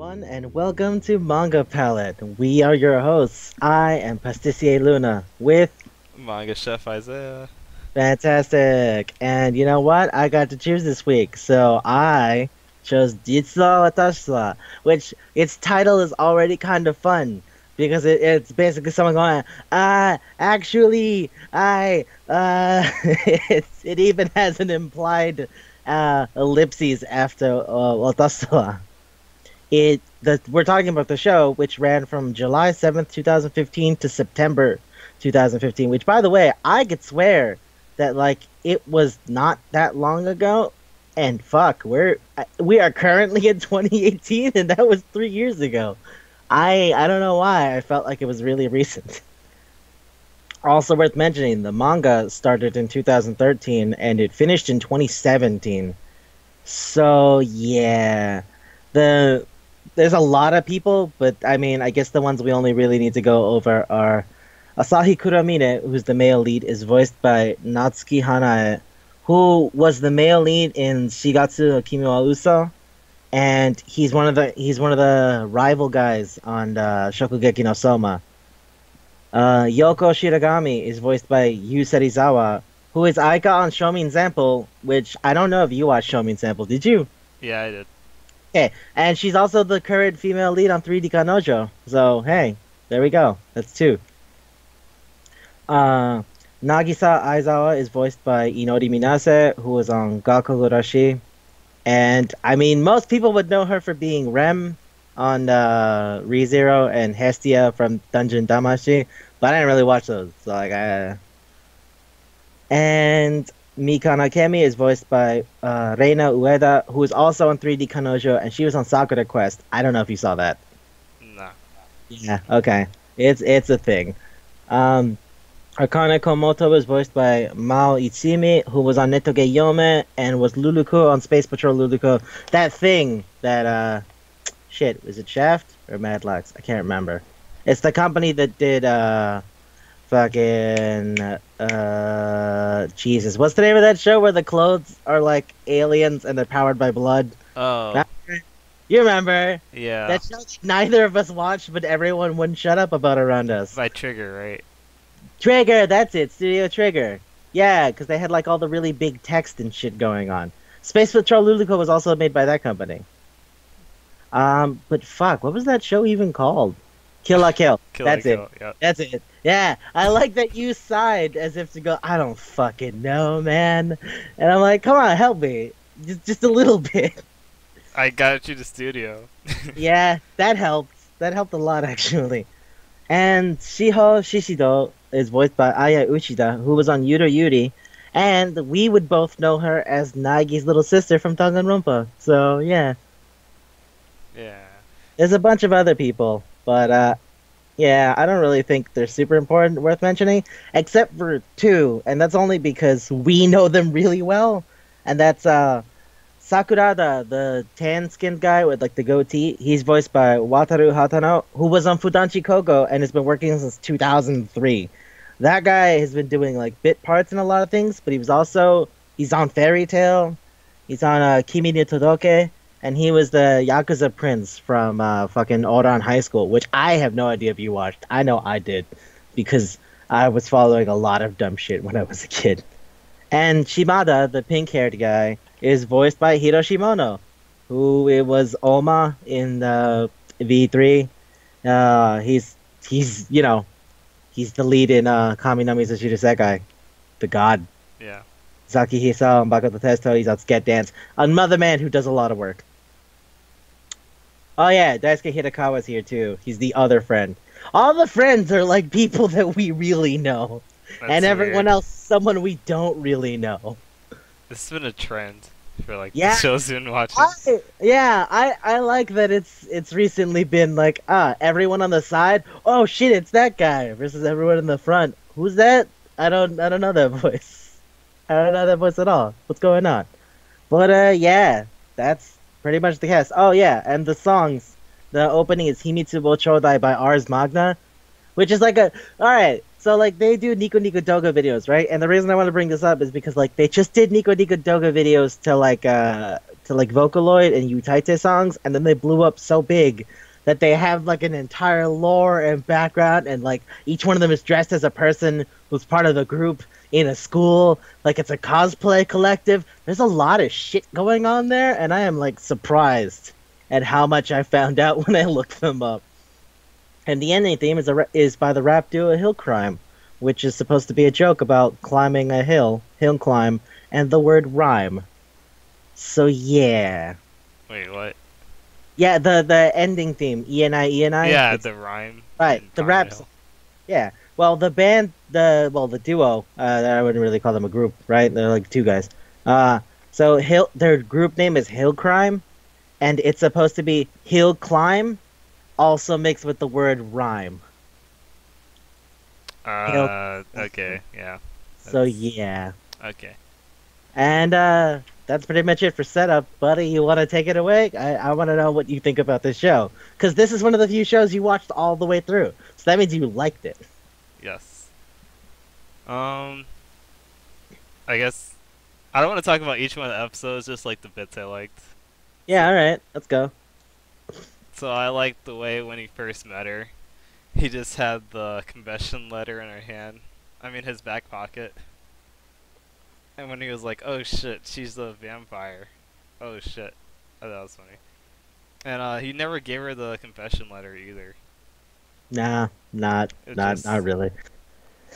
everyone, and welcome to Manga Palate. We are your hosts. I am Pastissier Luna with Manga Chef Isaiah. Fantastic. And you know what? I got to choose this week, so I chose Jitsu Watashi, which its title is already kind of fun because it's basically someone going, actually, it even has an implied ellipses after Watashi. We're talking about the show, which ran from July 7th, 2015 to September 2015, which, by the way, I could swear that like it was not that long ago. And fuck, we are currently in 2018, and that was 3 years ago. I don't know why I felt like it was really recent. Also worth mentioning, the manga started in 2013 and it finished in 2017. So yeah, the there's a lot of people, but I mean, I guess the ones we only really need to go over are Asahi Kuramine, who's the male lead, is voiced by Natsuki Hanae, who was the male lead in Shigatsu no Kimi wa Uso, and he's one of the rival guys on Shokugeki no Soma. Yoko Shiragami is voiced by Yu Serizawa, who is Aika on Shomin Sample, which I don't know if you watched Shomin Sample. Did you? Yeah, I did. Okay, and she's also the current female lead on 3D Kanojo. So hey, there we go. That's two. Uh, Nagisa Aizawa is voiced by Inori Minase, who was on Gakugurashi. And I mean, most people would know her for being Rem on ReZero and Hestia from Dungeon Damashi, but I didn't really watch those. So like, and Mikana Kemi is voiced by Reina Ueda, who is also on 3D Kanojo, and she was on Sakura Quest. I don't know if you saw that. Nah. Yeah, okay. It's a thing. Um, Akane Komoto was voiced by Mao Ichimi, who was on Netoge Yome and was Luluko on Space Patrol Luluko. That thing that shit, was it Shaft or Madlax? I can't remember. It's the company that did fucking Jesus. What's the name of that show where the clothes are like aliens and they're powered by blood? Oh, You remember? yeah. That show that neither of us watched, but everyone wouldn't shut up about around us. By Trigger, right? Trigger, that's it, Studio Trigger. Yeah, because they had like all the really big text and shit going on. Space Patrol Luluko was also made by that company. But fuck, what was that show even called? Kill la Kill. Kill That's la it. Kill, yep. That's it. Yeah, I like that you sighed as if to go, I don't fucking know, man. And I'm like, come on, help me. Just a little bit. I got you the studio. Yeah, that helped. That helped a lot, actually. And Shiho Shishido is voiced by Aya Uchida, who was on Yuru Yuri, and we would both know her as Nagi's little sister from Danganronpa. So yeah, Yeah. there's a bunch of other people, but yeah, I don't really think they're super important, worth mentioning, except for two, and that's only because we know them really well, and that's Sakurada, the tan-skinned guy with like the goatee. He's voiced by Wataru Hatano, who was on Fudanchi Kogo and has been working since 2003. That guy has been doing like bit parts in a lot of things, but he's on Fairy Tail, he's on Kimi ni Todoke, and he was the Yakuza prince from fucking Oran High School, which I have no idea if you watched. I know I did, because I was following a lot of dumb shit when I was a kid. And Shimada, the pink-haired guy, is voiced by Hiroshi Mono, who it was Oma in V3. He's the lead in Kami no Mizoshiro Sekai, the god. Yeah. Zaki Hisao and Bakoto Testo, he's on Sket Dance. Another man who does a lot of work. Oh yeah, Daisuke Hitakawa's here too. He's the other friend. All the friends are like people that we really know. That's And everyone weird. else, someone we don't really know. This has been a trend for like Yeah. the shows you've been watching. I like that it's recently been like, everyone on the side, oh shit, it's that guy, versus everyone in the front. Who's that? I don't know that voice. I don't know that voice at all. What's going on? But yeah, that's pretty much the cast. Oh yeah, and the songs. The opening is Himitsu wo Chodai by Ars Magna, which is like alright, so like they do Nico Nico Doga videos, right? And the reason I want to bring this up is because like they just did Nico Nico Doga videos to like to like Vocaloid and Utaite songs, and then they blew up so big that they have like an entire lore and background, and like each one of them is dressed as a person who's part of the group in a school. Like it's a cosplay collective. There's a lot of shit going on there, and I am like surprised at how much I found out when I looked them up. And the ending theme is by the rap duo Hill Crime, which is supposed to be a joke about climbing a hill climb, and the word rhyme. So yeah. Wait, what? Yeah, the ending theme, ENI. Yeah, the rhyme. Right, in the Primal raps. Hill. Yeah. Well, the duo, I wouldn't really call them a group, right? They're like two guys. So their group name is Hill Crime, and it's supposed to be Hill Climb, also mixed with the word rhyme. Hill. Okay, yeah. So That's- yeah. Okay. And that's pretty much it for setup, buddy. You want to take it away? I want to know what you think about this show, because this is one of the few shows you watched all the way through. So that means you liked it. Yes. I guess I don't want to talk about each one of the episodes, just like the bits I liked. Yeah, all right, let's go. So I liked the way when he first met her, he just had the confession letter in her hand. I mean, his back pocket. And when he was like, "Oh shit, she's a vampire." Oh shit. Oh, that was funny. And he never gave her the confession letter either. Nah, not It not just not really.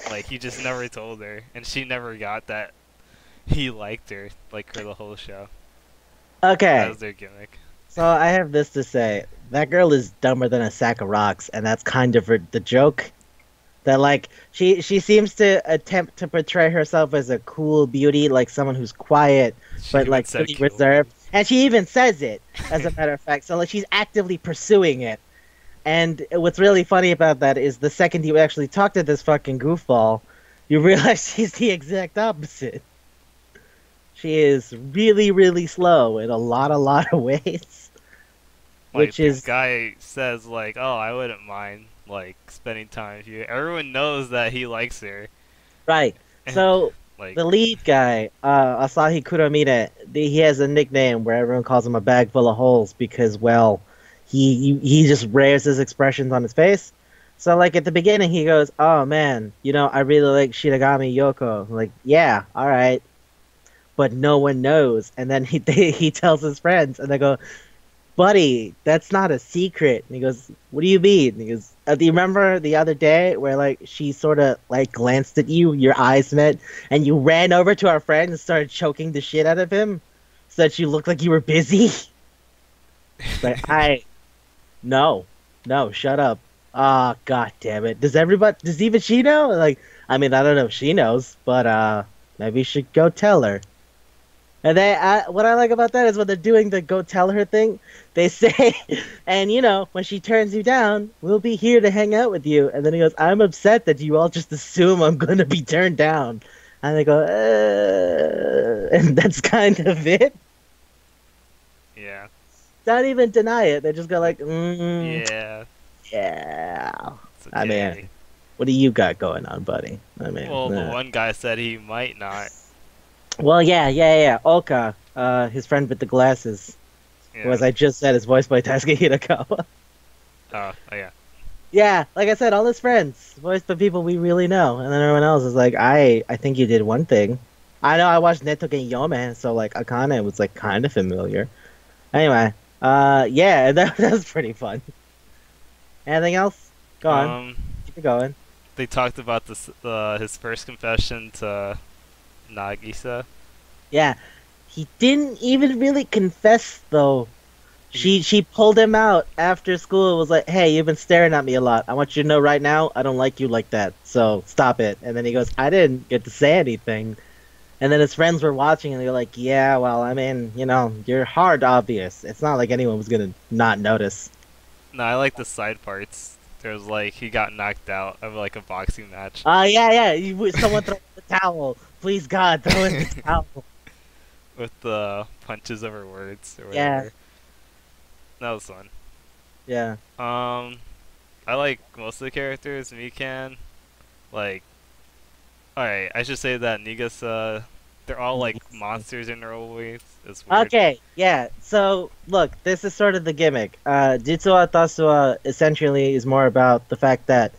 like he just never told her, and she never got that he liked her like for the whole show. That Okay, was their gimmick. so I have this to say. That girl is dumber than a sack of rocks, and that's kind of the joke. That like she seems to attempt to portray herself as a cool beauty, like someone who's quiet She but even like said pretty kill reserved. And she even says it, as a matter of fact. So like she's actively pursuing it. And what's really funny about that is the second you actually talk to this fucking goofball, you realize she's the exact opposite. She is really, really slow in a lot of ways. Like Which the is guy says like, "Oh, I wouldn't mind like spending time with you." Everyone knows that he likes her, right. and So like, the lead guy, Asahi Kuromita, he has a nickname where everyone calls him a bag full of holes because, well, he just rears his expressions on his face. So like at the beginning, he goes, "Oh man, I really like Shiragami Yoko." I'm like, yeah, all right, but no one knows. And then he tells his friends, and they go, "Buddy, that's not a secret." And he goes, "What do you mean?" And he goes, "Do you remember the other day where like she sort of like glanced at you, your eyes met, and you ran over to our friend and started choking the shit out of him, so that you looked like you were busy?" Like no, no, shut up. Ah, god damn it. Does even she know? Like, I mean, I don't know if she knows, but maybe you should go tell her. And what I like about that is when they're doing the go tell her thing, they say, and when she turns you down, we'll be here to hang out with you. And then he goes, "I'm upset that you all just assume I'm going to be turned down." And they go, and that's kind of it. yeah, Don't even deny it. They just go like, yeah, yeah. it's I okay. mean, what do you got going on, buddy? I mean, Well, the one guy said he might not. well, yeah. Oka, his friend with the glasses, who, Yeah. as I just said, is voiced by Taisuke Hirakawa. Oh, yeah. Yeah, like I said, all his friends, voiced by people we really know, and then everyone else is like, I think you did one thing. I know I watched Netogen Yome, so like Akane was like kind of familiar. Anyway, yeah, that was pretty fun. Anything else? Go on, Um, keep it going. they talked about this his first confession to Nagisa. Yeah, he didn't even really confess though. She pulled him out after school and was like, "Hey, you've been staring at me a lot. I want you to know right now, I don't like you like that. So stop it." And then he goes, "I didn't get to say anything." And then his friends were watching and they're like, "Yeah, well, I mean, you're hard obvious. It's not like anyone was gonna not notice." No, I like the side parts. There was like he got knocked out of like a boxing match. Yeah. Someone throw in the towel. Please God, throw in the towel. With the punches over words or Yeah. whatever. That was fun. Yeah. I like most of the characters. Mikan, like, alright, I should say that Nigasa They're all like Yes. monsters in their own ways. It's weird. Okay, yeah. So look, this is sort of the gimmick. Jitsu Tasua essentially is more about the fact that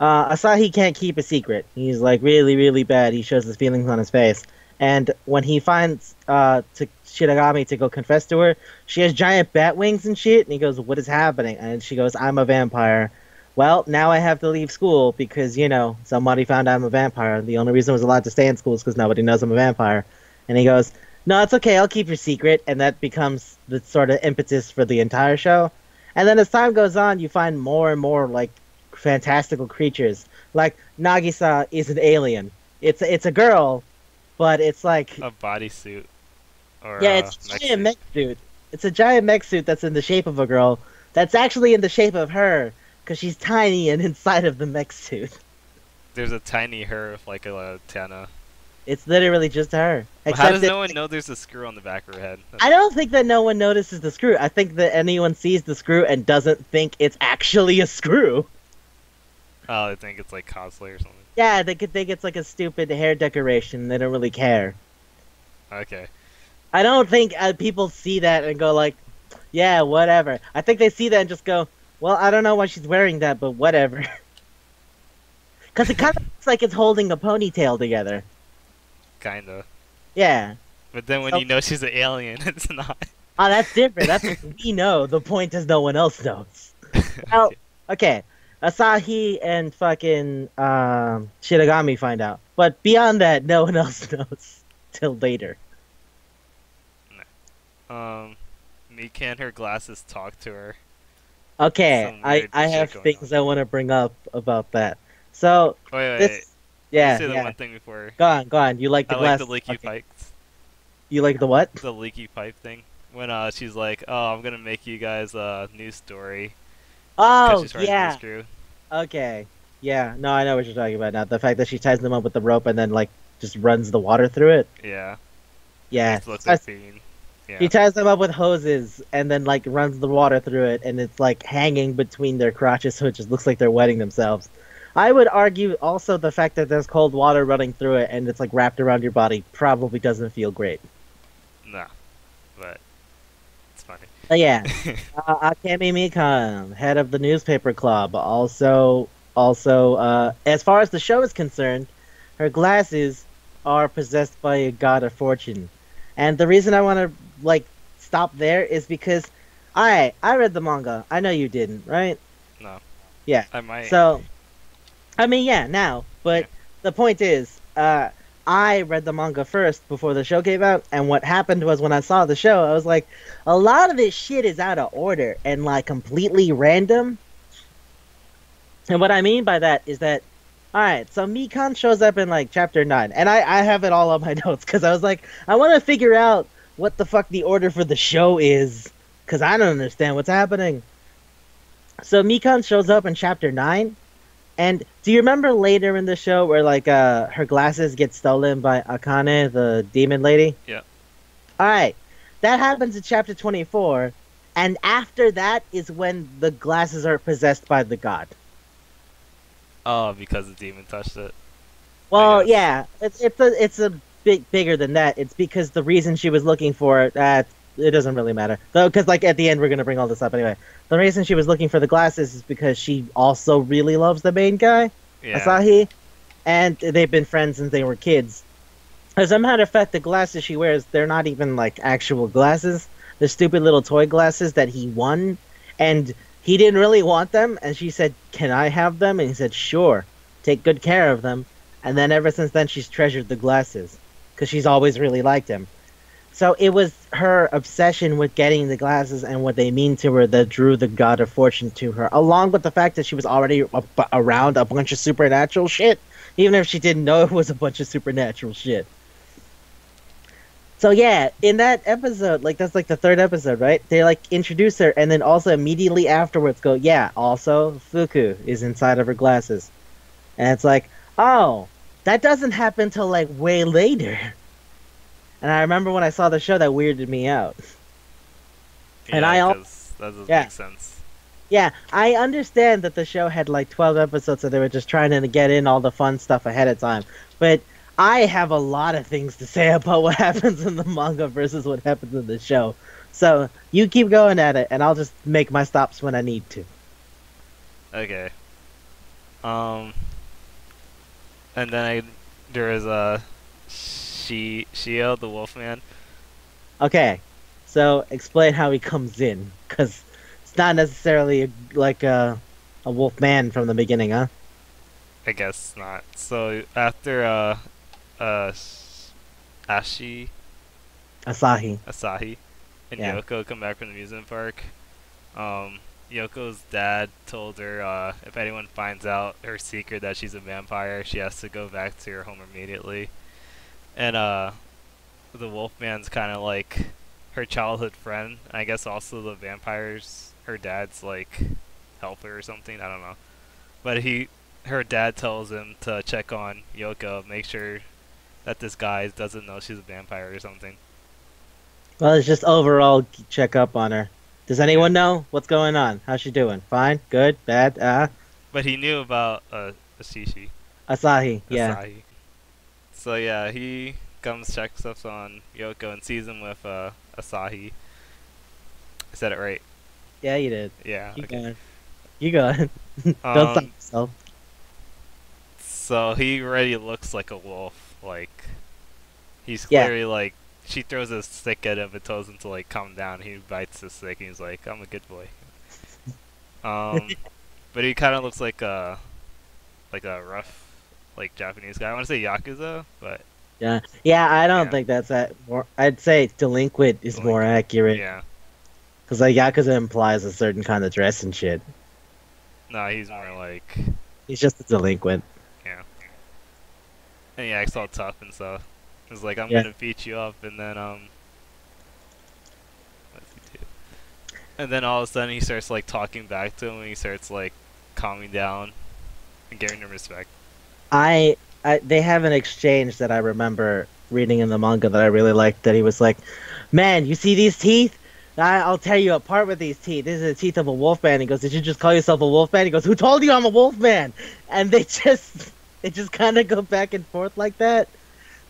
Asahi can't keep a secret. He's like really, really bad. He shows his feelings on his face. And when he finds Shiragami to go confess to her, she has giant bat wings and shit. And he goes, "What is happening?" And she goes, "I'm a vampire." Well, now I have to leave school because, somebody found I'm a vampire. The only reason I was allowed to stay in school is because nobody knows I'm a vampire. And he goes, "No, it's okay. I'll keep your secret." And that becomes the sort of impetus for the entire show. And then as time goes on, you find more and more like fantastical creatures. Like Nagisa is an alien. It's a girl, but it's like A bodysuit or yeah, a it's a mech giant suit. mech suit. It's a giant mech suit that's in the shape of a girl. That's actually in the shape of her because she's tiny and inside of the mech suit. There's a tiny her with like a antenna. It's literally just her. But how Except does that no one know there's a screw on the back of her head? I don't think that no one notices the screw. I think that anyone sees the screw and doesn't think it's actually a screw. Oh, I think it's like cosplay or something. Yeah, they could think it's like a stupid hair decoration. They don't really care. Okay. I don't think people see that and go like, "Yeah, whatever." I think they see that and just go, "Well, I don't know why she's wearing that, but whatever." Because it kind of looks like it's holding a ponytail together. Kinda. Yeah. But then when So- you know she's an alien, it's not. Oh, that's different. That's what we know. The point is no one else knows. Well, okay. Asahi and fucking Shiragami find out. But beyond that, no one else knows till later. Mika and her glasses talk to her. Okay, Some I, weird I shit have going things on. I want to bring up about that. So, Wait. this, Let me yeah, say the yeah. one thing before. Go on. You like the I like glasses? the leaky Okay. pipes. You like the what? The leaky pipe thing. When she's like, "Oh, I'm gonna make you guys a news story," because Oh, she's trying to yeah. screw. Okay. Yeah, no, I know what you're talking about now. The fact that she ties them up with the rope and then, like, just runs the water through it. Yeah. Yeah. It looks like being. Yeah. She ties them up with hoses and then, like, runs the water through it, and it's, like, hanging between their crotches, so it just looks like they're wetting themselves. I would argue also the fact that there's cold water running through it and it's, like, wrapped around your body probably doesn't feel great. Nah. But it's funny. But yeah. Akemi Mikan, head of the newspaper club, also, as far as the show is concerned, her glasses are possessed by a god of fortune. And the reason I want to, like, stop there is because I read the manga. I know you didn't, right? No. Yeah. I might. So, I mean, yeah, now. But Yeah. the point is, I read the manga first before the show came out, and what happened was when I saw the show, I was like, a lot of this shit is out of order and, like, completely random. And what I mean by that is that, alright, so Mikan shows up in, like, chapter 9, and I have it all on my notes, because I was like, I want to figure out what the fuck the order for the show is, because I don't understand what's happening. So Mikan shows up in chapter 9, and do you remember later in the show where, like, her glasses get stolen by Akane, the demon lady? Yeah. Alright, that happens in chapter 24, and after that is when the glasses are possessed by the god. Oh, because the demon touched it. Well, guess. yeah, it's a bit bigger than that. It's because the reason she was looking for it, it doesn't really matter. Though, because like at the end we're gonna bring all this up anyway. The reason she was looking for the glasses is because she also really loves the main guy, Yeah. Asahi, and they've been friends since they were kids. As a matter of fact, the glasses she wears, they're not even like actual glasses. They're stupid little toy glasses that he won, and he didn't really want them, and she said, "Can I have them?" And he said, "Sure. Take good care of them." And then ever since then, she's treasured the glasses, because she's always really liked him. So it was her obsession with getting the glasses and what they mean to her that drew the god of fortune to her, along with the fact that she was already around a bunch of supernatural shit, even if she didn't know it was a bunch of supernatural shit. So yeah, in that episode, like that's like the third episode, right? They like introduce her and then also immediately afterwards go, yeah, also Fuku is inside of her glasses. And it's like, oh, that doesn't happen till like way later. And I remember when I saw the show that weirded me out. Yeah, and I al- 'cause that doesn't Yeah. make sense. Yeah, I understand that the show had like 12 episodes, so they were just trying to get in all the fun stuff ahead of time. But I have a lot of things to say about what happens in the manga versus what happens in the show. So you keep going at it, and I'll just make my stops when I need to. Okay. Um, and then there is a Shio, the Wolfman. Okay, so explain how he comes in, because it's not necessarily like a wolf man from the beginning, huh? I guess not. So after uh Ashi Asahi. Asahi and Yeah. Yoko come back from the amusement park, Yoko's dad told her if anyone finds out her secret that she's a vampire, she has to go back to her home immediately. And the Wolfman's kind of like her childhood friend. I guess also the vampires, her dad's like helper or something. I don't know. But her dad tells him to check on Yoko, make sure that this guy doesn't know she's a vampire or something. Well, it's just overall check up on her. Does Yeah. anyone know what's going on? How's she doing? Fine? Good? Bad? But he knew about Ashishi, Asahi. Yeah. Asahi. So yeah, he comes checks up on Yoko and sees him with Asahi. I said it right. Yeah, you did. Yeah. Keep Okay. going. You go ahead. Don't stop yourself. So he already looks like a wolf. Like he's Yeah. clearly like she throws a stick at him and tells him to like calm down. He bites the stick and he's like, "I'm a good boy." Um, but he kind of looks like a rough like Japanese guy. I want to say yakuza, but Yeah. Yeah, I don't yeah, think that's that. More, I'd say delinquent is more delinquent. accurate. Yeah. Because like Yakuza implies a certain kind of dress and shit. No, he's more like He's just a delinquent. yeah. And he acts all tough and stuff. He's like, "I'm Yeah. gonna beat you up," and then what does he do? And then all of a sudden he starts like talking back to him and he starts like calming down and giving him respect. They have an exchange that I remember reading in the manga that I really liked. That he was like, "Man, you see these teeth? I'll tear you apart with these teeth. This is the teeth of a wolfman." He goes, "Did you just call yourself a wolfman?" He goes, "Who told you I'm a wolfman?" And they just kind of go back and forth like that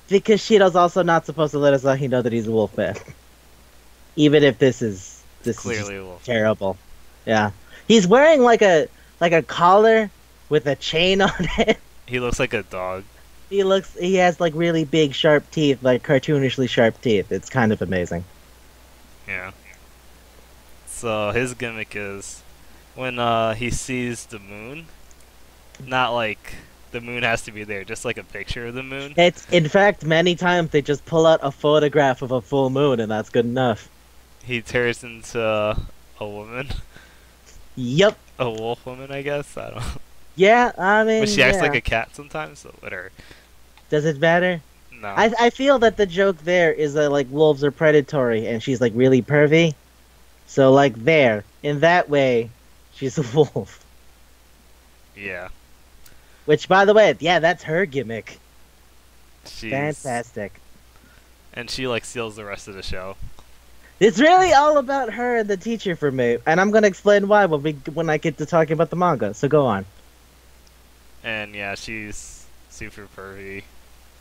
because Shido's also not supposed to let Asahi know that he's a wolfman, even if this is just Clearly a wolf. terrible. Yeah, he's wearing like a collar with a chain on it. He looks like a dog. He has like really big sharp teeth, like cartoonishly sharp teeth. It's kind of amazing. Yeah. So his gimmick is when he sees the moon, not like the moon has to be there, just like a picture of the moon. It's in fact many times they just pull out a photograph of a full moon and that's good enough. He turns into a woman, Yep. a wolf woman, I guess. I don't know. Yeah, I mean, But she acts yeah. like a cat sometimes, so whatever. Does it matter? No. I feel that the joke there is that like wolves are predatory and she's like really pervy. So like there, in that way, she's a wolf. Yeah. Which by the way, yeah, that's her gimmick. She's Fantastic. and she like steals the rest of the show. It's really all about her and the teacher for me, and I'm gonna explain why when I get to talking about the manga. So go on. And yeah, she's super pervy.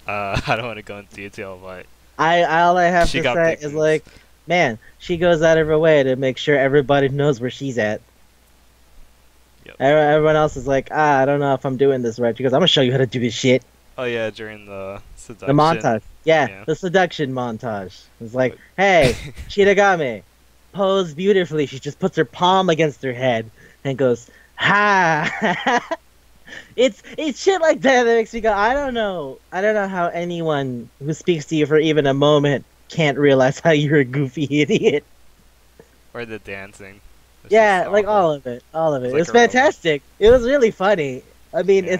I don't want to go into detail, but All I have she to got say big is boobs. like, man, she goes out of her way to make sure everybody knows where she's at. Yep. Everyone else is like, I don't know if I'm doing this right. She goes, I'm gonna show you how to do this shit. Oh yeah, during the seduction. The montage. Yeah, Yeah. the seduction montage. It's like, hey, Shiragame, pose beautifully. She just puts her palm against her head and goes, ha. It's shit like that that makes me go, I don't know how anyone who speaks to you for even a moment can't realize how you're a goofy idiot. Or the dancing. It's Yeah, just like awful. all of it. It's It like was a robot. fantastic. It was really funny. I mean, Yeah.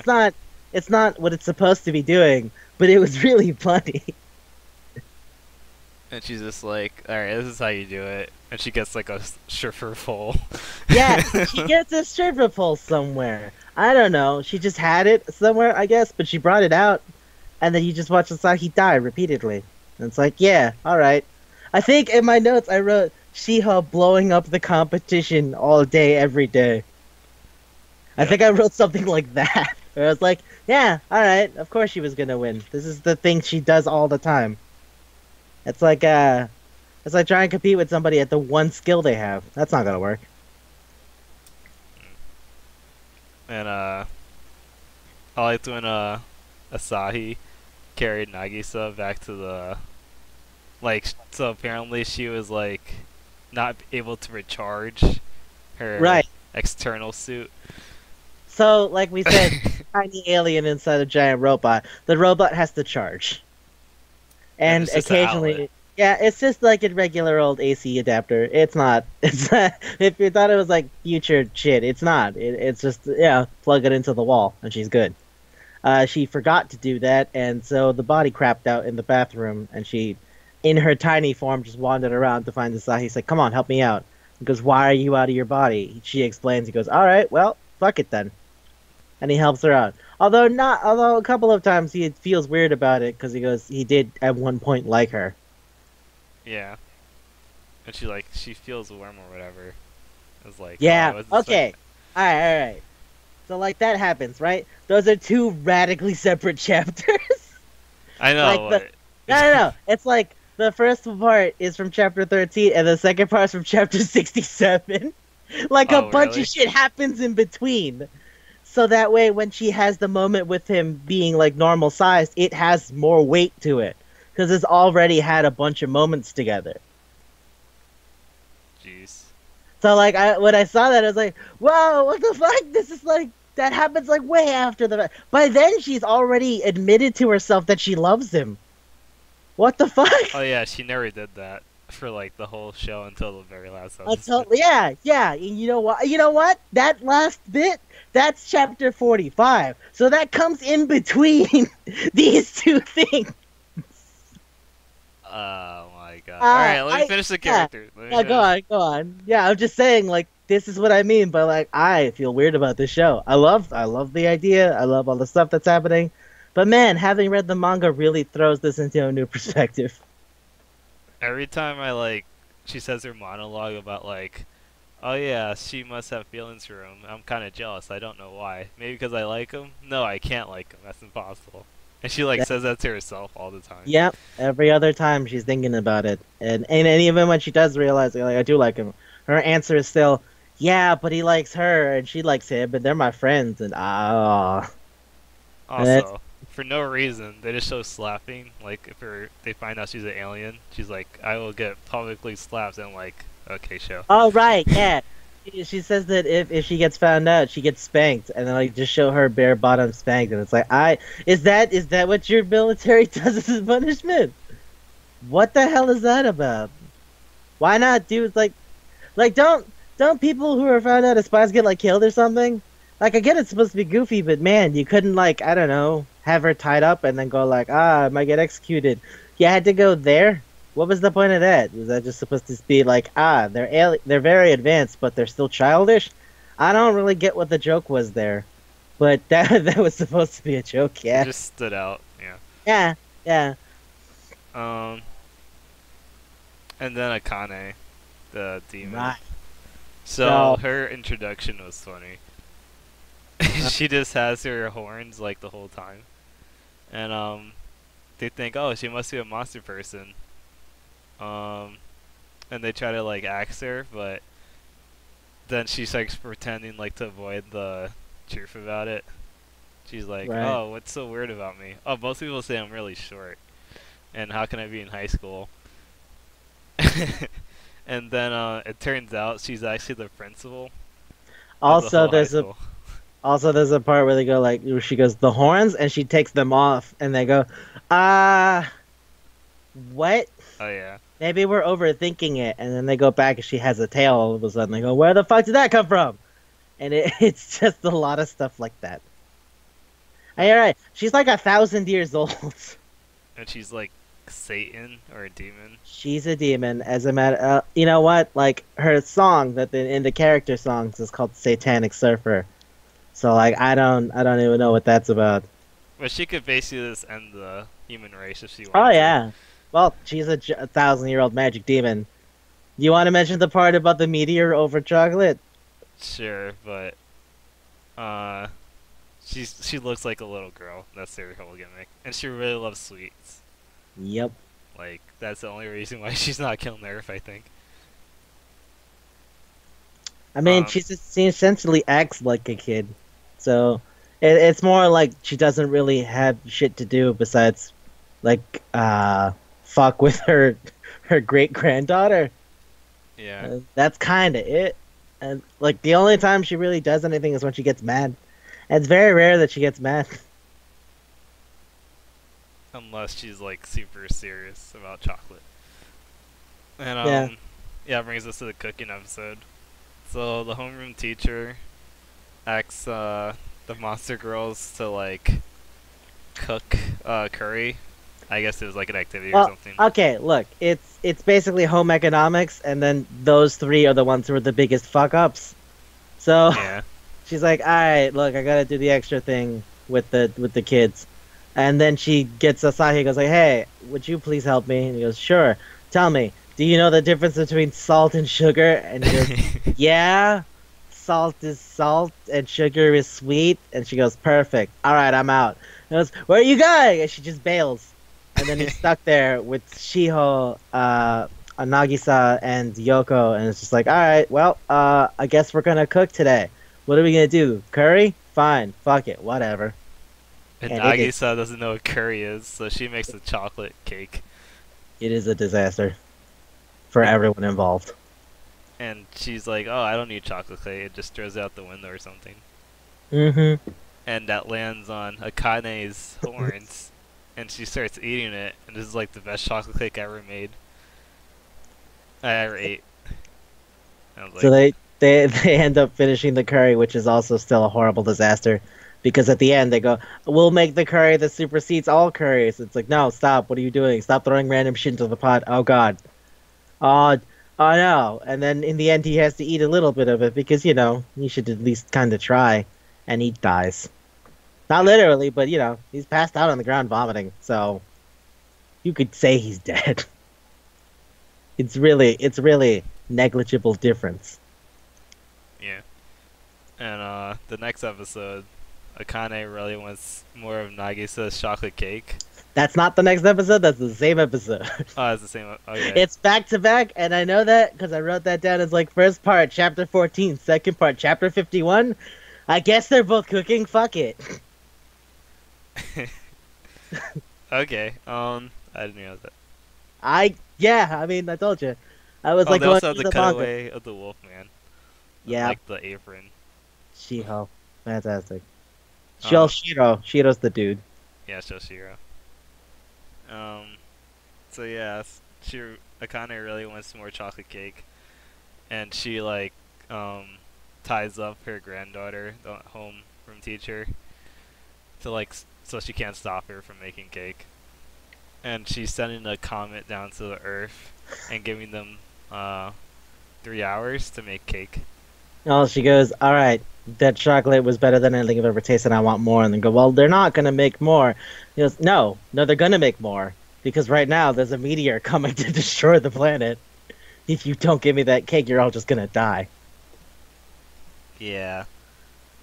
it's not what it's supposed to be doing, but it was really funny. And she's just like, alright, this is how you do it. And she gets like a stripper pole. Yeah, she gets a stripper pole somewhere. I don't know. She just had it somewhere, I guess, but she brought it out, and then you just watch Asahi die repeatedly. And it's like, yeah, all right. I think in my notes I wrote Shiha blowing up the competition all day, every day. I Yeah. think I wrote something like that. Where I was like, yeah, all right, of course she was gonna win. This is the thing she does all the time. It's like it's like trying to compete with somebody at the one skill they have. That's not gonna work. And I liked when Asahi carried Nagisa back to the like. So apparently she was like not able to recharge her Right. external suit. So, like we said, tiny alien inside a giant robot. The robot has to charge, And and it's just an outlet. occasionally, yeah, it's just like a regular old AC adapter. It's not. It's not. If you thought it was like future shit, it's not. It's just yeah, plug it into the wall and she's good. She forgot to do that, and so the body crapped out in the bathroom, and she, in her tiny form, just wandered around to find Asahi. He's like, "Come on, help me out." He goes, "Why are you out of your body?" She explains. He goes, "All right, well, fuck it then." And he helps her out. Although a couple of times he feels weird about it because he goes, he did at one point like her. Yeah. And she feels warm or whatever. It's like, oh, I Yeah. was Okay. expecting. All right. So like that happens, right? Those are two radically separate chapters. I know, Like the but no. It's like the first part is from chapter 13 and the second part is from chapter 67. Like a oh bunch of really? shit happens in between. So that way when she has the moment with him being like normal sized, it has more weight to it because it's already had a bunch of moments together. Jeez. So like when I saw that I was like, "Whoa, what the fuck? This is like that happens like way after the by then she's already admitted to herself that she loves him. What the fuck?" Oh yeah, she never did that for like the whole show until the very last episode. Until yeah. And you know what? You know what? That last bit, that's chapter 45. So that comes in between these two things. Oh my god. Alright, let me finish the Yeah, character. Let me yeah. finish. Go on. Yeah, I'm just saying, like, this is what I mean. But like, I feel weird about this show. I love the idea. I love all the stuff that's happening. But man, having read the manga really throws this into a new perspective. Every time I like she says her monologue about like, oh yeah, she must have feelings for him. I'm kind of jealous. I don't know why. Maybe because I like him? No, I can't like him. That's impossible. And she like Yeah. says that to herself all the time. Yep. Every other time she's thinking about it, and even when she does realize, like, I do like him, her answer is still, "Yeah, but he likes her and she likes him, but they're my friends." And and it's Also, for no reason, they just show slapping. Like they find out she's an alien, she's like, I will get publicly slapped, and like, okay, show. oh right, yeah. She says that if she gets found out, she gets spanked, and then like just show her bare bottom spanked, and it's like, is that what your military does as a punishment? What the hell is that about? Why not do like don't people who are found out as spies get like killed or something? Like I get it's supposed to be goofy, but man, you couldn't like I don't know have her tied up and then go like I might get executed. You had to go there. What was the point of that? Was that just supposed to be like they're very advanced but they're still childish? I don't really get what the joke was there, but that was supposed to be a joke. It Yeah, just stood out. Yeah. yeah, yeah. Um, and then Akane, the demon. Right. So So her introduction was funny. She just has her horns like the whole time, and they think, oh, she must be a monster person. Um, and they try to like axe her, but then she starts pretending like to avoid the truth about it. She's like, right. oh, what's so weird about me? Oh, most people say I'm really short, and how can I be in high school? And then it turns out she's actually the principal of the Also, whole high school. there's a part where they go like where she goes the horns and she takes them off and they go, ah, what? Oh yeah. Maybe we're overthinking it. And then they go back and she has a tail all of a sudden. They go, where the fuck did that come from? And it's just a lot of stuff like that. And you're right. She's like 1,000 years old. And she's like Satan or a demon. She's a demon. As a matter, you know what? Like her song in the character songs is called Satanic Surfer. So like I don't even know what that's about. But she could basically just end the human race if she Oh wanted to. yeah. Well, she's a 1,000-year-old magic demon. You want to mention the part about the meteor over chocolate? Sure, but uh She looks like a little girl. That's their whole gimmick, and she really loves sweets. Yep. Like that's the only reason why she's not killing Nerf, I think. I mean, Um, she essentially acts like a kid, so it's more like she doesn't really have shit to do besides like fuck with her great granddaughter. yeah. That's kind of it. And like the only time she really does anything is when she gets mad. And it's very rare that she gets mad. Unless she's like super serious about chocolate. And Yeah. yeah, it brings us to the cooking episode. So the homeroom teacher asks the monster girls to like cook curry. I guess it was like an activity or Well, something. okay, look, it's basically home economics, and then those three are the ones who are the biggest fuck ups. So Yeah. she's like, "All right, look, I gotta do the extra thing with the kids," and then she gets Asahi. Goes like, "Hey, would you please help me?" And he goes, "Sure. Tell me, do you know the difference between salt and sugar?" And he goes, "Yeah, salt is salt and sugar is sweet." And she goes, "Perfect. All right, I'm out." And he goes, "Where are you going?" And she just bails. And then he's stuck there with Shiho, Nagisa, and Yoko, and it's just like, all right, well, I guess we're gonna cook today. What are we gonna do? Curry? Fine, fuck it, whatever. And And Nagisa doesn't know what curry is, so she makes a chocolate cake. it is a disaster for everyone involved. And she's like, "Oh, I don't need chocolate cake." It just throws it out the window or something. Mm-hmm. And that lands on Akane's horns, and she starts eating it. And this is like the best chocolate cake I ever made. I ever ate. I was So like, they end up finishing the curry, which is also still a horrible disaster, because at the end they go, "We'll make the curry that supersedes all curries." It's like, no, stop! What are you doing? Stop throwing random shit into the pot! Oh God! Oh, oh no! And then in the end, he has to eat a little bit of it because he should at least kind of try, and he dies. Not literally, but he's passed out on the ground vomiting. So you could say he's dead. It's really negligible difference. yeah. And the next episode, Akane really wants more of Nagisa's chocolate cake. That's not the next episode. That's the same episode. Oh, it's the same. Okay. It's back to back, and I know that because I wrote that down as like first part, chapter 14, second part, chapter 51. I guess they're both cooking. Fuck it. Okay. I didn't know that. Yeah. I mean, I told you. I was Oh, like they going also have through the the manga. cutaway of the Wolfman. Yeah, Like the apron. Shiho, fantastic. Uh, Shiro's the dude. Yeah, Shoshiro. Um, so yeah, Akane really wants more chocolate cake, and she like ties up her granddaughter, the homeroom teacher, to like so she can't stop her from making cake, and she's sending a comet down to the Earth and giving them 3 hours to make cake. Oh, she goes, all right, that chocolate was better than anything I've ever tasted. I want more. And then go, well, they're not gonna make more. He goes, no, they're gonna make more because right now there's a meteor coming to destroy the planet. If you don't give me that cake, you're all just gonna die. Yeah.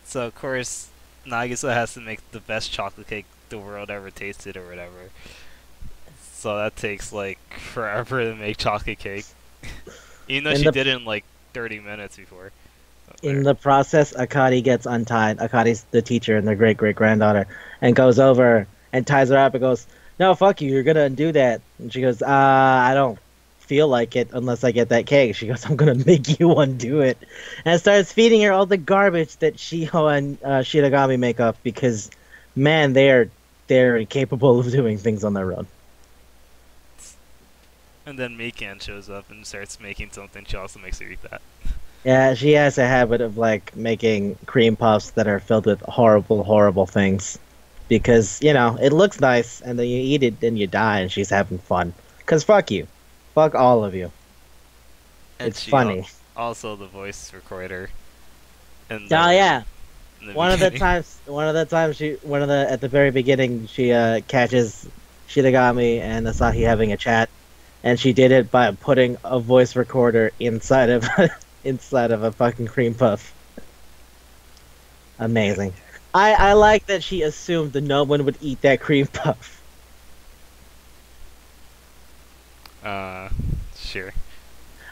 So of course, Nagisa has to make the best chocolate cake the world ever tasted or whatever. So that takes like forever to make chocolate cake. Even though In she the did it in like 30 minutes before. in the process, Akari gets untied. Akari's the teacher and their great great granddaughter, and goes over and ties her up and goes, "No, fuck you, you're gonna undo that." And she goes, I don't feel like it unless I get that cake. She goes, "I'm gonna make you undo it," and starts feeding her all the garbage that Shiho and Shiragami make up because, man, they're incapable of doing things on their own. And then Mikan shows up and starts making something. She also makes her eat that. Yeah, she has a habit of like making cream puffs that are filled with horrible, horrible things. Because, it looks nice and then you eat it and you die and she's having fun. Cause fuck you. Fuck all of you. And It's she funny. Also the voice recorder. In Oh yeah. in the One of the beginning. times at the very beginning she catches Shiragami and Asahi having a chat, and she did it by putting a voice recorder inside of inside of a fucking cream puff. Amazing. I like that she assumed that no one would eat that cream puff. Uh, sure.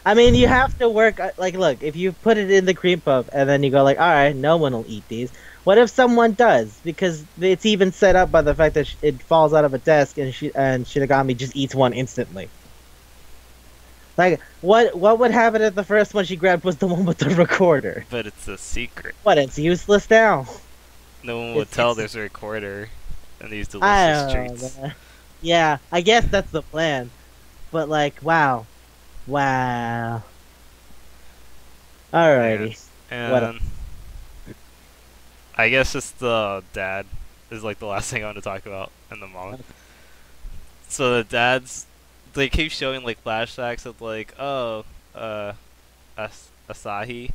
I mean, you have to work. Like, look, if you put it in the cream puff and then you go like, all right, no one will eat these. What if someone does? Because it's even set up by the fact that it falls out of a desk and Shinigami just eats one instantly. Like, what would happen if the first one she grabbed was the one with the recorder? But it's a secret. What? It's useless now. No one would It's, tell it's there's a recorder and these I delicious don't treats. know, man. Yeah, I guess that's the plan. But like, wow, wow. Yeah. Alrighty. What? And I guess just the dad is like the last thing I want to talk about in the manga. So the dads, they keep showing like flashbacks of like, oh, Asahi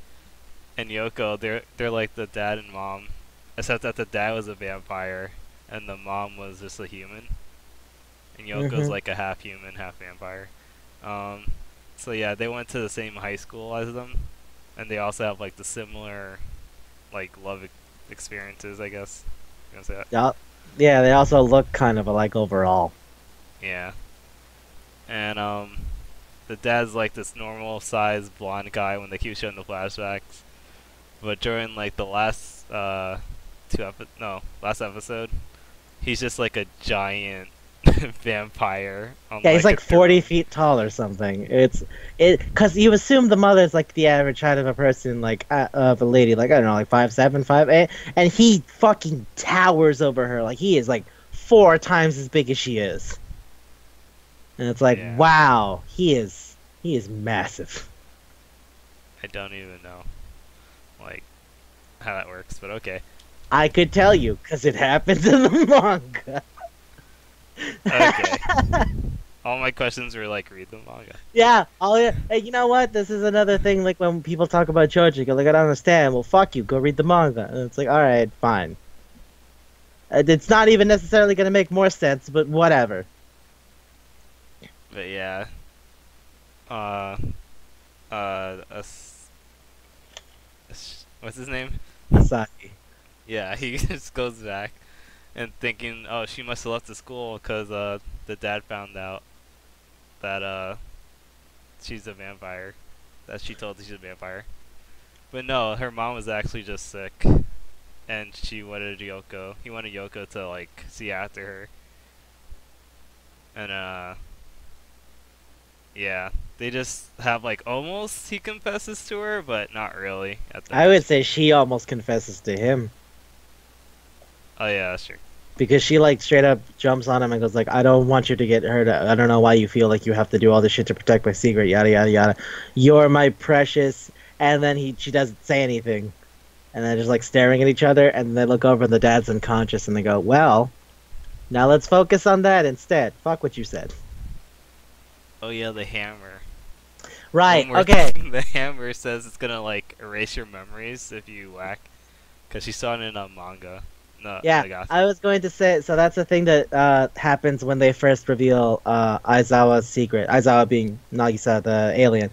and Yoko. They're like the dad and mom, except that the dad was a vampire and the mom was just a human, and Yoko's Mhm. like a half human, half vampire. Um, so yeah, they went to the same high school as them, and they also have like the similar, like experiences, I guess. You gonna say that? Yeah, yeah. They also look kind of alike overall. Yeah. And the dad's like this normal sized blonde guy when they keep showing the flashbacks. But during like the last last episode, he's just like a giant vampire on Yeah, he's like a like 40 throne. feet tall or something. Because you assume the mother's like the average height of a person, like of a lady, like I don't know, like 5'7", 5'8", and he fucking towers over her. Like he is like 4 times as big as she is. And it's like, Yeah. wow, he is massive. I don't even know like how that works, but okay. I could tell you because it happens in the manga. Okay. All my questions were like read the manga. Yeah, hey, you know what? This is another thing. Like when people talk about JoJo, you go like, I don't understand. Well, fuck you. Go read the manga. And it's like, all right, fine. It's not even necessarily going to make more sense, but whatever. But yeah. Uh what's his name? Asaki. Yeah, he just goes back and thinking, oh, she must have left the school because the dad found out that she's a vampire, that she told she's a vampire. But no, her mom was actually just sick, and she wanted Yoko. He wanted Yoko to like see after her, and yeah, they just have like almost he confesses to her, but not really at the I end. would say she almost confesses to him Oh yeah, that's true. because she like straight up jumps on him and goes like, I don't want you to get hurt. I don't know why you feel like you have to do all this shit to protect my secret. Yada yada yada. You're my precious. And then she doesn't say anything, and they're just like staring at each other, and they look over and the dad's unconscious, and they go, well, now let's focus on that instead. Fuck what you said. Oh yeah, the hammer. Right, One more okay. thing, the hammer says it's gonna like erase your memories if you whack, cause she saw it in a manga. No, Yeah, Nagase. I was going to say, so that's the thing that happens when they first reveal Aizawa's secret. Aizawa being Nagisa, the alien.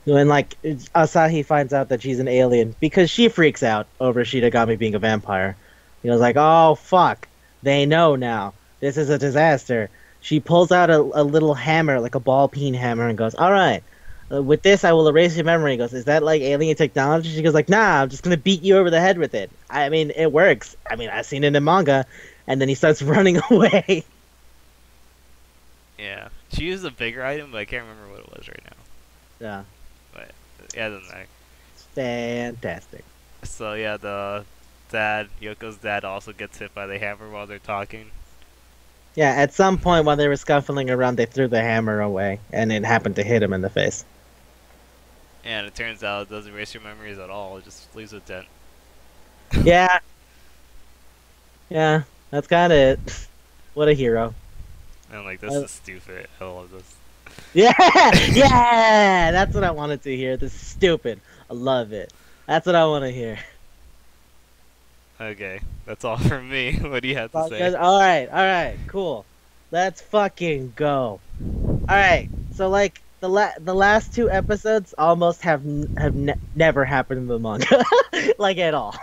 When, like, Asahi finds out that she's an alien, because she freaks out over Shinigami being a vampire. He was like, oh, fuck. They know now. This is a disaster. She pulls out a little hammer, like a ball peen hammer, and goes, all right. With this, I will erase your memory. He goes, is that like alien technology? She goes like, nah, I'm just gonna beat you over the head with it. I mean, it works. I mean, I've seen it in manga. And then he starts running away. Yeah, she used a bigger item, but I can't remember what it was right now. Yeah, But yeah, it doesn't matter. it's fantastic. So yeah, Yoko's dad, also gets hit by the hammer while they're talking. Yeah, at some point while they were scuffling around, they threw the hammer away, and it happened to hit him in the face. And it turns out it doesn't erase your memories at all. It just leaves a dent. Yeah, yeah, that's kind of it. What a hero. And like, this Uh, is stupid. I love this. Yeah, yeah, that's what I wanted to hear. This is stupid. I love it. That's what I want to hear. Okay, that's all from me. What do you have to All say? right, cool. Let's fucking go. All right, so like the last 2 episodes almost have never happened in the manga, like at all.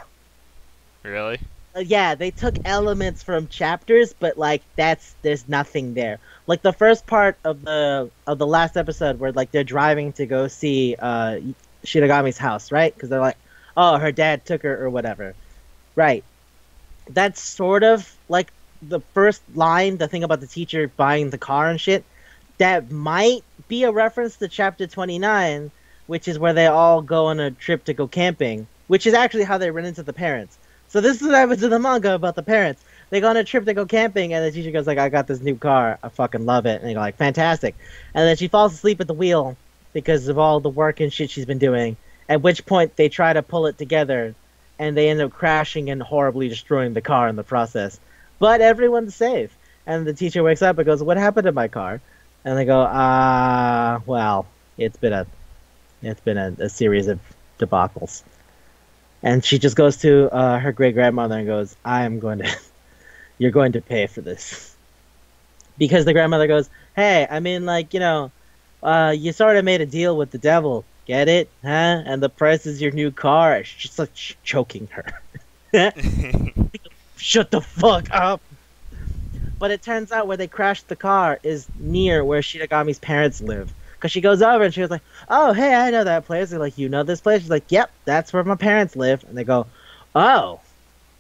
Really? yeah, they took elements from chapters, but like there's nothing there. Like the first part of the last episode where like they're driving to go see Shinigami's house, right? Because they're like, oh, her dad took her or whatever, right? That's sort of like the first line, the thing about the teacher buying the car and shit. That might be a reference to chapter 29, which is where they all go on a trip to go camping, which is actually how they run into the parents. So this is what happens in the manga about the parents. They go on a trip to go camping, and the teacher goes like, I got this new car. I fucking love it. And they go like, fantastic. And then she falls asleep at the wheel because of all the work and shit she's been doing, at which point they try to pull it together, and they end up crashing and horribly destroying the car in the process. But everyone's safe. And the teacher wakes up and goes, what happened to my car? And they go, well, it's been a series of debacles. And she just goes to her great grandmother and goes, you're going to pay for this. Because the grandmother goes, hey, I mean, like, you sort of made a deal with the devil. Get it? Huh? And the price is your new car. She's just like choking her. Shut the fuck up. But it turns out where they crashed the car is near where Shinigami's parents live. Because she goes over and she was like, oh, hey, I know that place. They're like, you know this place? She's like, yep, that's where my parents live. And they go, oh,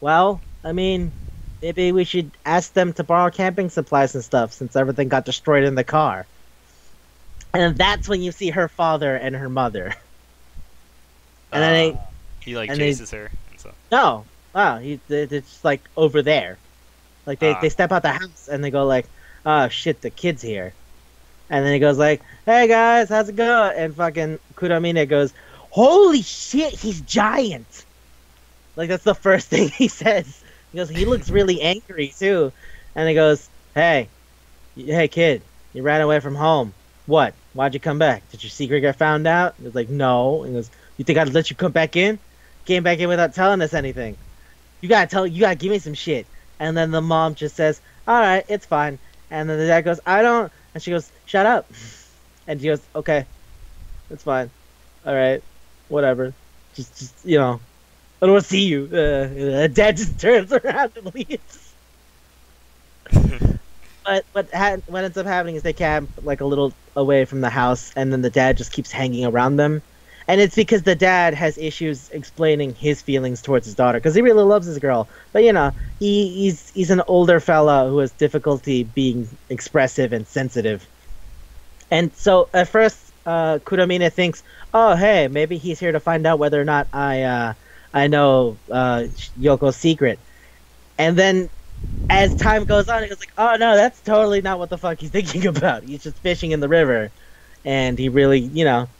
well, I mean, maybe we should ask them to borrow camping supplies and stuff since everything got destroyed in the car. And that's when you see her father and her mother. And then he like chases her and stuff. No, wow, they're just like over there. Like they step out the house and they go like, oh shit, the kid's here. And then he goes like, hey guys, how's it going? And fucking Kuramine goes, holy shit, he's giant. Like that's the first thing he says. He goes, he looks really angry too. And he goes, hey kid, you ran away from home. What? Why'd you come back? Did your secret get found out? He was like, no. He goes, you think I'd let you come back in? Came back in without telling us anything. You gotta give me some shit. And then the mom just says, alright, it's fine. And then the dad goes, I don't. And she goes, shut up. And she goes, okay, it's fine. Alright, whatever. Just, I don't want to see you. Dad just turns around and leaves. But what ends up happening is they camp like a little away from the house, and then the dad just keeps hanging around them. And it's because the dad has issues explaining his feelings towards his daughter, because he really loves his girl. But he's an older fella who has difficulty being expressive and sensitive. And so at first, Kuramine thinks, oh hey, maybe he's here to find out whether or not I know Yoko's secret. And then as time goes on, he goes like, oh no, that's totally not what the fuck he's thinking about. He's just fishing in the river. And he really,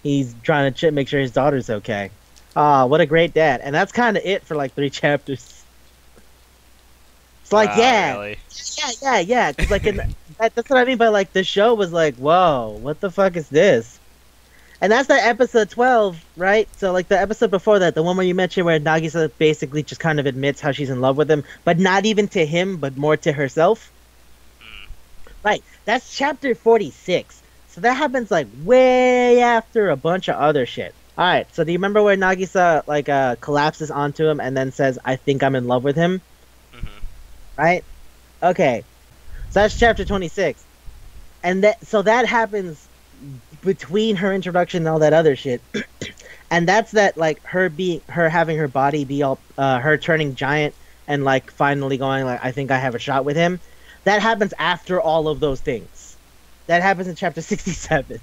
he's trying to make sure his daughter's okay. What a great dad. And that's kind of it for like 3 chapters. It's like, Really? yeah. Cause like that's what I mean by like the show was like, whoa, what the fuck is this? And that's the episode 12, right? So like the episode before that, the one where you mentioned where Nagisa basically just kind of admits how she's in love with him, but not even to him, but more to herself. Right. That's chapter 46. So that happens like way after a bunch of other shit. Alright, so do you remember where Nagisa like collapses onto him and then says, I think I'm in love with him? Mm-hmm. Right? Okay. So that's chapter 26. And that happens between her introduction and all that other shit. And that's that like her having her body be all her turning giant and like finally going like, I think I have a shot with him. That happens after all of those things. That happens in chapter 67.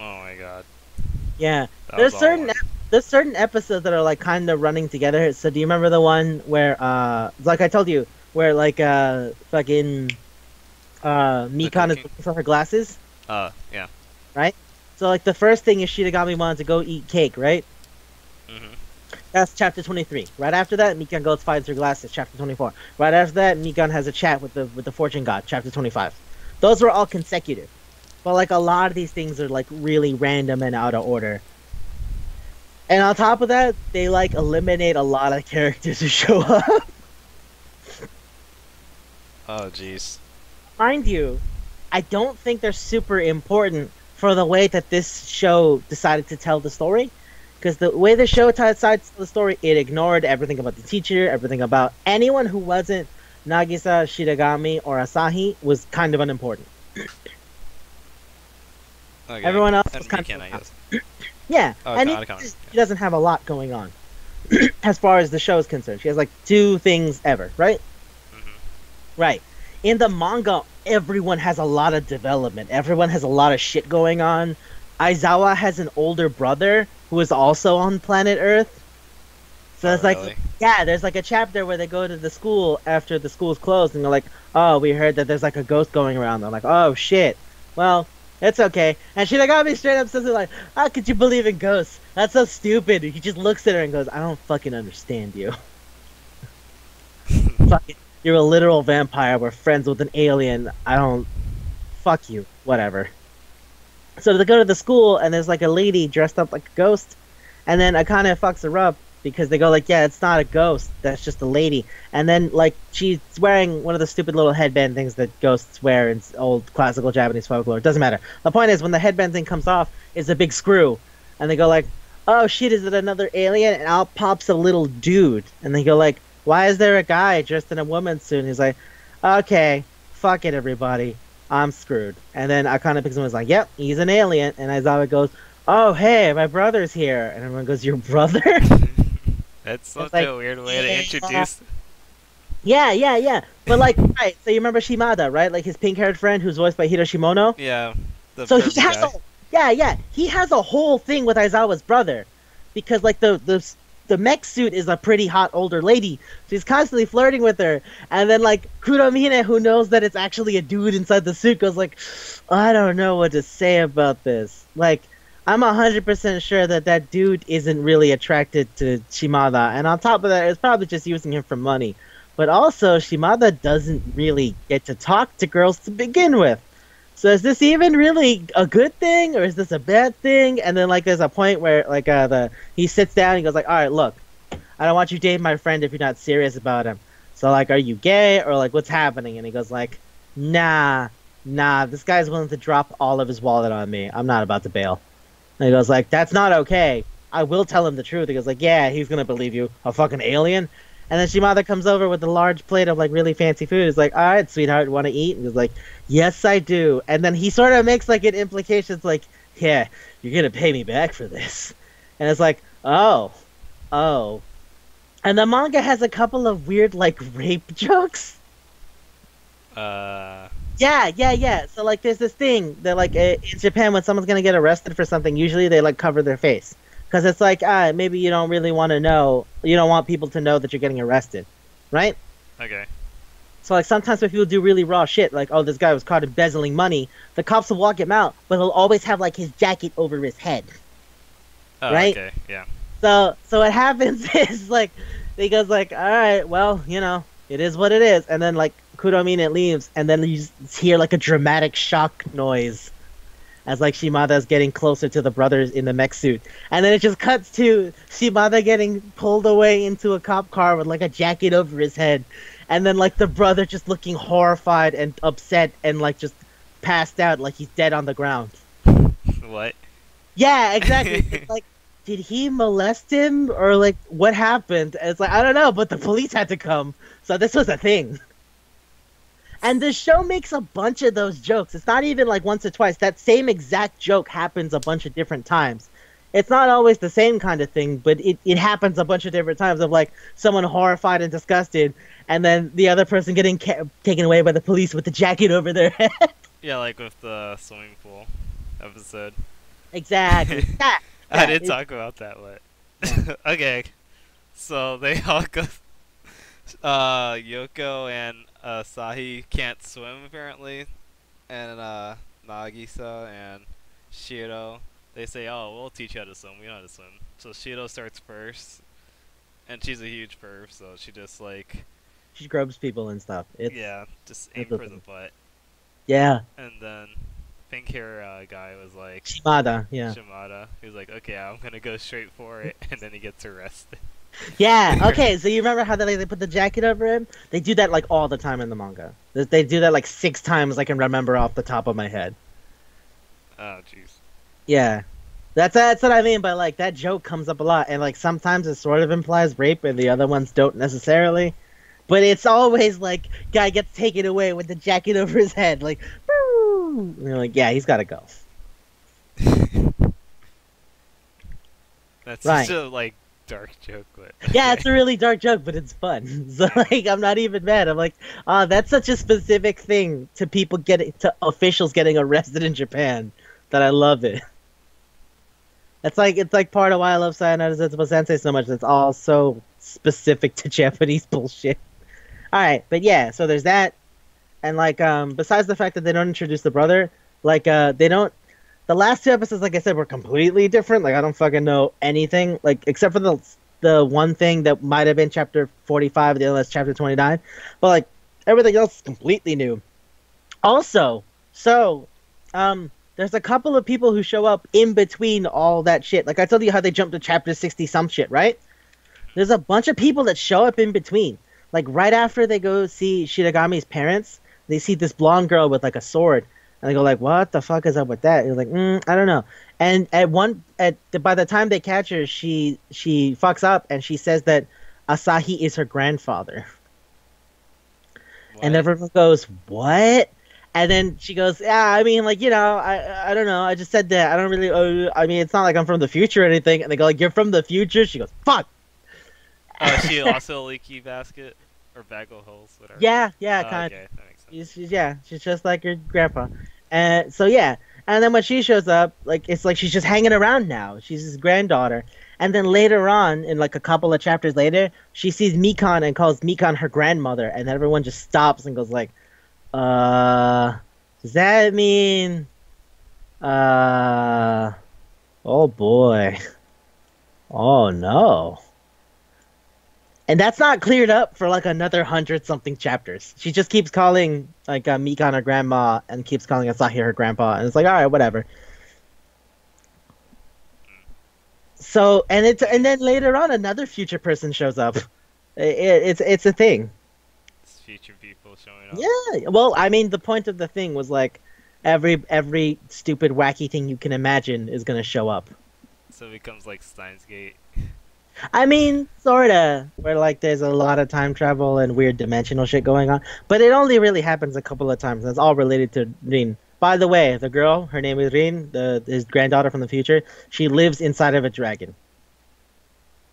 Oh my god. Yeah. There's certain episodes that are like kind of running together. So do you remember the one where like I told you where like fucking Mikan is looking for her glasses? Yeah. Right? So like the first thing is Shinigami wanted to go eat cake, right? Mhm. That's chapter 23. Right after that, Mikan goes finds her glasses, chapter 24. Right after that, Mikan has a chat with the fortune god, chapter 25. Those were all consecutive. But like a lot of these things are like really random and out of order. And on top of that, they like eliminate a lot of characters who show up. Oh jeez. Mind you, I don't think they're super important for the way that this show decided to tell the story. Because the way the show tied sides to the story, it ignored everything about the teacher, everything about anyone who wasn't Nagisa, Shiragami, or Asahi was kind of unimportant. Okay. Everyone else was And kind Mikan, I of guess. yeah, Oh, and she doesn't have a lot going on as far as the show is concerned. She has like 2 things ever, right? Right. In the manga, everyone has a lot of development. Everyone has a lot of shit going on. Aizawa has an older brother who is also on planet Earth. So it's really? like, yeah, there's like a chapter where they go to the school after the school's closed, and they're like, oh, we heard that there's like a ghost going around. They're like, oh, shit. Well, it's okay. And Shinigami straight up says, like, how could you believe in ghosts? That's so stupid. He just looks at her and goes, I don't fucking understand you. Fucking, you're a literal vampire. We're friends with an alien. I don't... Fuck you. Whatever. So they go to the school, and there's like a lady dressed up like a ghost, and then Akane fucks her up, because they go like, yeah, it's not a ghost, that's just a lady. And then, like, she's wearing one of the stupid little headband things that ghosts wear in old classical Japanese folklore. It doesn't matter. The point is, when the headband thing comes off, it's a big screw. And they go like, oh shit, is it another alien? And out pops a little dude. And they go like, why is there a guy dressed in a woman's suit? And he's like, okay, fuck it, everybody. I'm screwed. And then Akane picks him and is like, yep, he's an alien. And Aizawa goes, oh, hey, my brother's here. And everyone goes, your brother? That's such like, a weird way to introduce. Yeah. But like, right, so you remember Shimada, right? Like his pink-haired friend who's voiced by Hiroshimono? Yeah. So he has he has a whole thing with Aizawa's brother. Because like the mech suit is a pretty hot older lady. So he's constantly flirting with her. And then like Kuromine, who knows that it's actually a dude inside the suit, goes like, I don't know what to say about this. Like, I'm 100% sure that that dude isn't really attracted to Shimada, and on top of that, it's probably just using him for money. But also, Shimada doesn't really get to talk to girls to begin with. So is this even really a good thing, or is this a bad thing? And then, like, there's a point where, like, he sits down and he goes like, all right, look, I don't want you dating my friend if you're not serious about him. So, like, are you gay, or, like, what's happening? And he goes like, nah, this guy's willing to drop all of his wallet on me. I'm not about to bail. And he goes like, that's not okay. I will tell him the truth. He goes like, yeah, he's gonna believe you. A fucking alien? And then Shimada comes over with a large plate of like really fancy food. He's like, all right, sweetheart, want to eat? And he's like, yes, I do. And then he sort of makes like an implication, like, yeah, you're gonna pay me back for this. And it's like, oh. And the manga has a couple of weird like rape jokes. Yeah. So like, there's this thing that like in Japan, when someone's gonna get arrested for something, usually they like cover their face, because it's like, maybe you don't really want to know, you don't want people to know that you're getting arrested, right? Okay. So like sometimes when people do really raw shit, like, oh, this guy was caught embezzling money, the cops will walk him out, but he'll always have like his jacket over his head, right? Okay. Yeah. So what happens is like, he goes like, all right, well, you know, it is what it is, and then like Kuromine leaves, and then you just hear like a dramatic shock noise as like Shimada's getting closer to the brothers in the mech suit, and then it just cuts to Shimada getting pulled away into a cop car with like a jacket over his head, and then like the brother just looking horrified and upset and like just passed out, like he's dead on the ground. What? Yeah, exactly. It's like, did he molest him, or like what happened? And it's like, I don't know, but the police had to come, so this was a thing. And the show makes a bunch of those jokes. It's not even like once or twice. That same exact joke happens a bunch of different times. It's not always the same kind of thing, but it happens a bunch of different times of like someone horrified and disgusted, and then the other person getting taken away by the police with the jacket over their head. Yeah, like with the swimming pool episode. Exactly. Yeah. I did talk about that, but okay. So they all go. Yoko and Sahi can't swim apparently, and Nagisa and Shiro, they say, "Oh, we'll teach you how to swim. We know how to swim." So Shiro starts first, and she's a huge perv, so she just like She grubs people and stuff. just aim for the butt. Yeah. And then pink hair guy was like Shimada. Yeah. Shimada. He was like, "Okay, I'm gonna go straight for it," and then he gets arrested. Yeah, okay, so you remember how they put the jacket over him? They do that, like, all the time in the manga. They do that, like, 6 times I can remember off the top of my head. Oh, jeez. Yeah. That's what I mean by like that joke comes up a lot, and like sometimes it sort of implies rape, and the other ones don't necessarily. But it's always like guy gets taken away with the jacket over his head, like, boo! And you're like, yeah, he's got to go. That's Right. such a like dark joke, but Yeah, okay. it's a really dark joke, but it's fun. So like, I'm not even mad. I'm like, that's such a specific thing to people getting to officials getting arrested in Japan that I love it. It's like part of why I love Sayonara Zetsubo Sensei so much. It's all so specific to Japanese bullshit. All right, but yeah, so there's that, and like besides the fact that they don't introduce the brother, like they don't. The last two episodes, like I said, were completely different. Like I don't fucking know anything, like except for the one thing that might have been chapter 45, the other is chapter 29, but like everything else is completely new. Also, so there's a couple of people who show up in between all that shit. Like I told you how they jumped to chapter 60 some shit, right? There's a bunch of people that show up in between. Like right after they go see Shiragami's parents, they see this blonde girl with like a sword, and they go like, "What the fuck is up with that?" And you're like, I don't know. And by the time they catch her, she fucks up and she says that Asahi is her grandfather, and What? everyone goes, "What?" And then she goes, "Yeah, I mean, like, I don't know. I just said that. I don't really. I mean, it's not like I'm from the future or anything." And they go, like, "You're from the future?" She goes, "Fuck." Oh, is she also a leaky basket or bag of holes, whatever? Yeah, yeah, Oh, kind of. okay, that makes sense. Yeah, she's just like her grandpa. And so yeah, and then when she shows up, like it's like she's just hanging around now. She's his granddaughter. And then later on, in like a couple of chapters later, she sees Mikan and calls Mikan her grandmother, and everyone just stops and goes like, uh, does that mean, uh, oh boy, oh no. And that's not cleared up for like another 100 something chapters. She just keeps calling like Mikan her grandma and keeps calling Asahi her grandpa, and it's like, all right, whatever. So and then later on, another future person shows up. It's a thing. It's future people showing up. Yeah. Well, I mean, the point of the thing was like every stupid wacky thing you can imagine is gonna show up. So it becomes like Steins Gate. I mean, sorta, where like there's a lot of time travel and weird dimensional shit going on, but it only really happens a couple of times. And it's all related to Rin. By the way, the girl, her name is Rin, his granddaughter from the future. She lives inside of a dragon.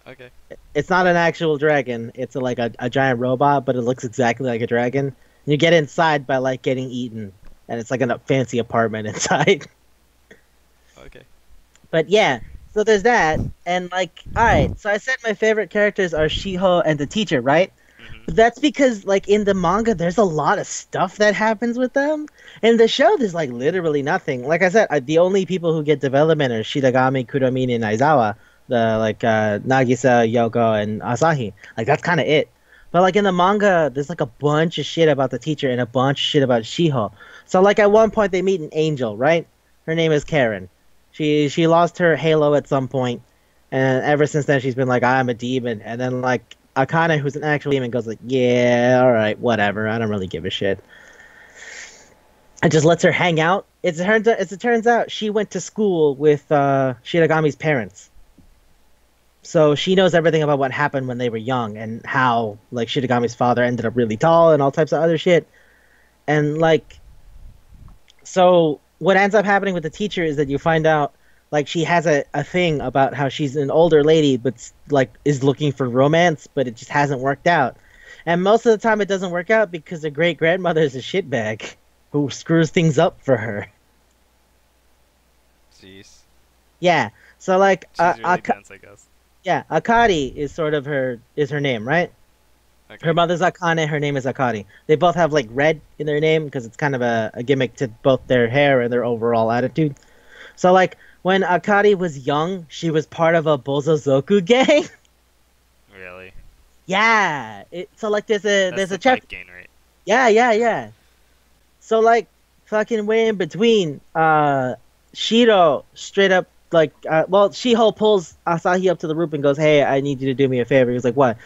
Okay. It's not an actual dragon. It's like a giant robot, but it looks exactly like a dragon. And you get inside by like getting eaten, and it's like a fancy apartment inside. Okay. But yeah, so there's that, and like, all right. So I said my favorite characters are Shiho and the teacher, right? Mhm. But that's because like in the manga, there's a lot of stuff that happens with them. In the show, there's like literally nothing. Like I said, the only people who get development are Shiragami, Kuromine, and Aizawa. The like Nagisa, Yoko, and Asahi. Like that's kind of it. But like in the manga, there's like a bunch of shit about the teacher and a bunch of shit about Shiho. So like at one point they meet an angel, right? Her name is Karen. She lost her halo at some point, and ever since then she's been like, I'm a demon. And then like Akane, who's an actual demon, goes like, yeah, all right, whatever. I don't really give a shit. And just lets her hang out. It turns out she went to school with Shiragami's parents, so she knows everything about what happened when they were young and how like Shiragami's father ended up really tall and all types of other shit. And like, so what ends up happening with the teacher is that you find out like she has a thing about how she's an older lady but like is looking for romance, but it just hasn't worked out. And most of the time it doesn't work out because her great grandmother is a shitbag who screws things up for her. Jeez. Yeah. So like She's really dense, I guess. yeah, Akari is sort of her name, right? Her Okay. mother's Akane, her name is Akari. They both have like red in their name because it's kind of a gimmick to both their hair and their overall attitude. So like when Akari was young, she was part of a Bozozoku gang. Really? Yeah. So like That's there's the a chapter. bike gain, right? Yeah, yeah, yeah. So like fucking way in between, Shiro straight up like, Shiho pulls Asahi up to the roof and goes, "Hey, I need you to do me a favor." He was like, "What?"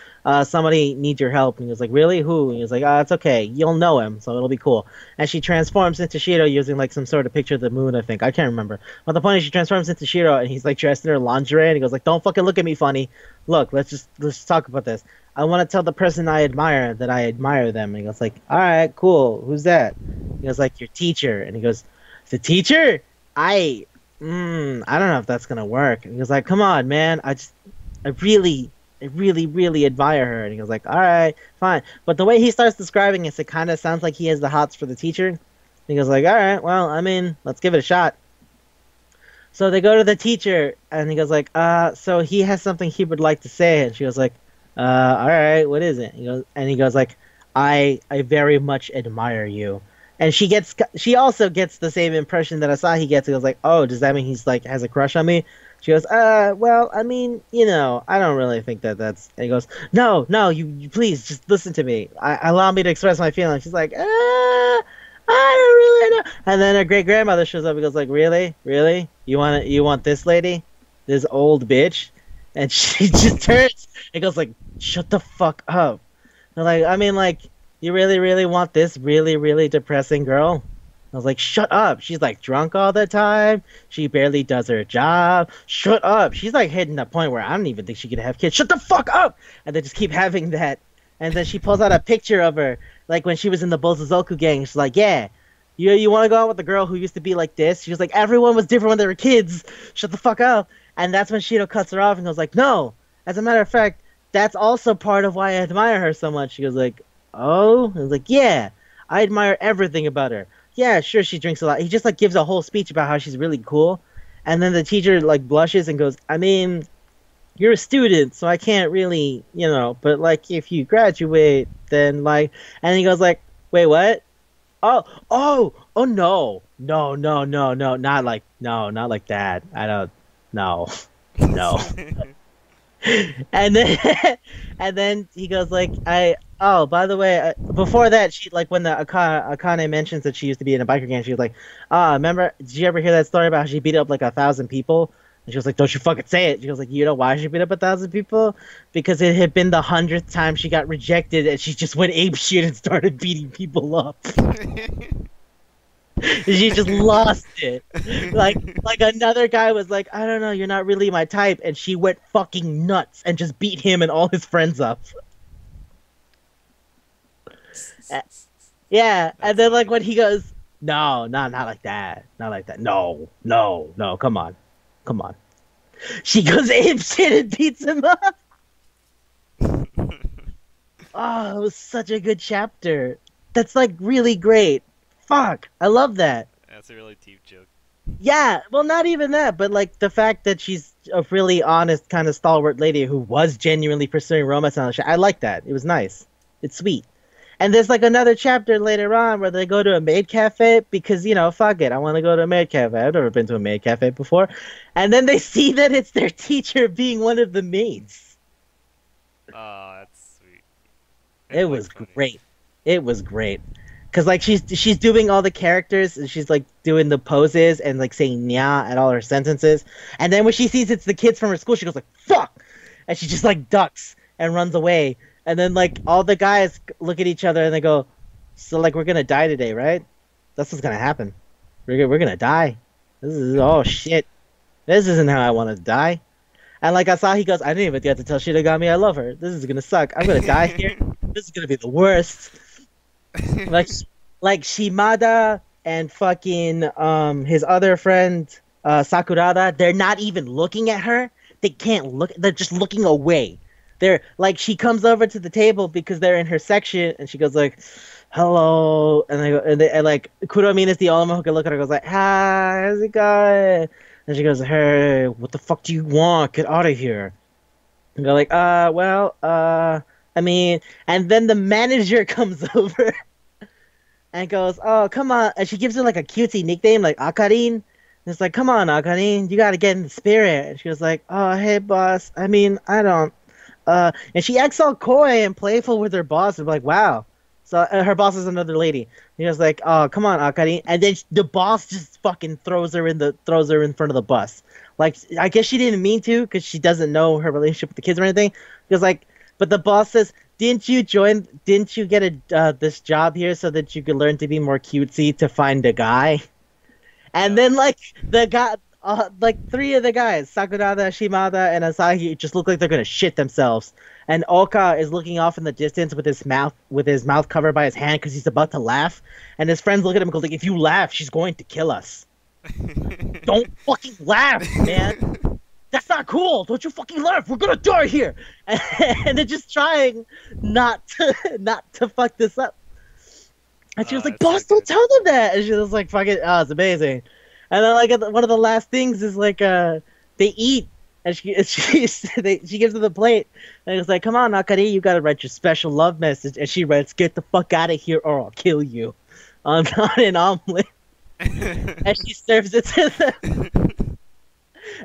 Somebody needs your help. And he was like, "Really? Who?" And he was like, "It's okay. You'll know him, so it'll be cool." And she transforms into Shiro using like some sort of picture of the moon, I think. I can't remember. But the point is, she transforms into Shiro, and he's like dressed in her lingerie, and he goes like, "Don't fucking look at me funny. Look, let's talk about this. I want to tell the person I admire that I admire them." And he goes like, "All right, cool. Who's that?" He goes like, "Your teacher." And he goes, "The teacher? I I don't know if that's gonna work." And he was like, "Come on, man. I really admire her." And he was like, "All right, fine." But the way he starts describing it kind of sounds like he has the hots for the teacher. And he goes like, "All right, well, I mean, let's give it a shot." So they go to the teacher, and he goes like, so he has something he would like to say." And she goes like, all right, what is it?" He goes like, I very much admire you." And she also gets the same impression that Asahi gets. He goes like, "Oh, does that mean he's like has a crush on me?" She goes, well, I mean, I don't really think that's." And he goes, "No, no, you please just listen to me. Allow me to express my feelings." She's like, I don't really know. And then her great grandmother shows up and goes like, "Really, really, you want this lady, this old bitch?" And she just turns and goes like, "Shut the fuck up." And like, I mean, like, you really, really want this really, really depressing girl? I was like, "Shut up. She's like drunk all the time. She barely does her job. Shut up. She's like hitting the point where I don't even think she could have kids. Shut the fuck up." And they just keep having that. And then she pulls out a picture of her, like when she was in the Bozuzoku gang. She's like, "Yeah, you want to go out with the girl who used to be like this?" She was like, "Everyone was different when they were kids. Shut the fuck up." And that's when Shiro cuts her off and goes like, "No, as a matter of fact, that's also part of why I admire her so much." She goes like, "Oh?" And I was like, "Yeah, I admire everything about her. Yeah, sure, she drinks a lot." He just like gives a whole speech about how she's really cool. And then the teacher like blushes and goes, "I mean, you're a student, so I can't really, but like if you graduate, then like," and he goes like, "Wait, what? Oh, no, no, no, no, no, not like, no, not like that. I don't, no, no." And then, and then he goes like, "Oh, by the way, before that, she like when the Akane mentions that she used to be in a biker gang, she was like, remember? Did you ever hear that story about how she beat up like 1,000 people?" And she was like, "Don't you fucking say it." She goes like, "You know why she beat up 1,000 people? Because it had been the 100th time she got rejected, and she just went ape shit and started beating people up." She just lost it. Like another guy was like, "I don't know, you're not really my type," and she went fucking nuts and just beat him and all his friends up. Uh, Yeah, and then like when he goes, "No, no, not like that, not like that. No, no, no, come on, come on." She goes ape shit and beats him up. Oh, it was such a good chapter. That's like really great. Fuck, I love that. That's a really deep joke. Yeah, well, not even that, but like the fact that she's a really honest, kind of stalwart lady who was genuinely pursuing romance on the show. I like that. It was nice. It's sweet. And there's like another chapter later on where they go to a maid cafe because, fuck it. I want to go to a maid cafe. I've never been to a maid cafe before. And then they see that it's their teacher being one of the maids. Oh, that's sweet. It was great. It was great. Cause like she's doing all the characters and she's like doing the poses and like saying "nya" at all her sentences, and then when she sees it's the kids from her school, she goes like "fuck," and she just like ducks and runs away. And then like all the guys look at each other and they go, "So like we're gonna die today, right? That's what's gonna happen. We're gonna die. This is oh shit. This isn't how I wanted to die." And like Asahi goes, "I didn't even get to tell Shirogami I love her. This is gonna suck. I'm gonna die here. This is gonna be the worst." like Shimada and fucking his other friend Sakurada, they're not even looking at her. They can't look. They're just looking away. They're like she comes over to the table because they're in her section, and she goes like, "Hello," and they go, and like Kuromin is the only one who can look at her. Goes like, "Hi, how's it going?" And she goes, "Hey, what the fuck do you want? Get out of here." And go like, well, I mean," and then the manager comes over and goes, "Oh, come on." And she gives her like a cutesy nickname, like Akarin. And it's like, "Come on, Akarin, you gotta get in the spirit." And she was like, "Oh, hey, boss. I mean, I don't." And she acts all coy and playful with her boss. And I'm like, wow, So her boss is another lady. He was like, "Oh, come on, Akari," and then the boss just fucking throws her in front of the bus. Like, I guess she didn't mean to because she doesn't know her relationship with the kids or anything. Because like, but the boss says, "Didn't you join? Didn't you get a this job here so that you could learn to be more cutesy to find a guy?" And Yep. then like the guy, like three of the guys, Sakurada, Shimada, and Asahi, just look like they're gonna shit themselves. And Oka is looking off in the distance with his mouth covered by his hand because he's about to laugh. And his friends look at him and go like, "If you laugh, she's going to kill us. Don't fucking laugh, man. That's not cool. Don't you fucking laugh. We're gonna die here." And they're just trying not to fuck this up. And she was like, It's so "Boss, don't good. tell them that." And she was like, "Fuck it, oh, it's amazing." And then like one of the last things is like they eat, and she gives them the plate, and it's like, "Come on, Nakari, you gotta write your special love message." And she writes, "Get the fuck out of here, or I'll kill you," on an omelet, and she serves it to them.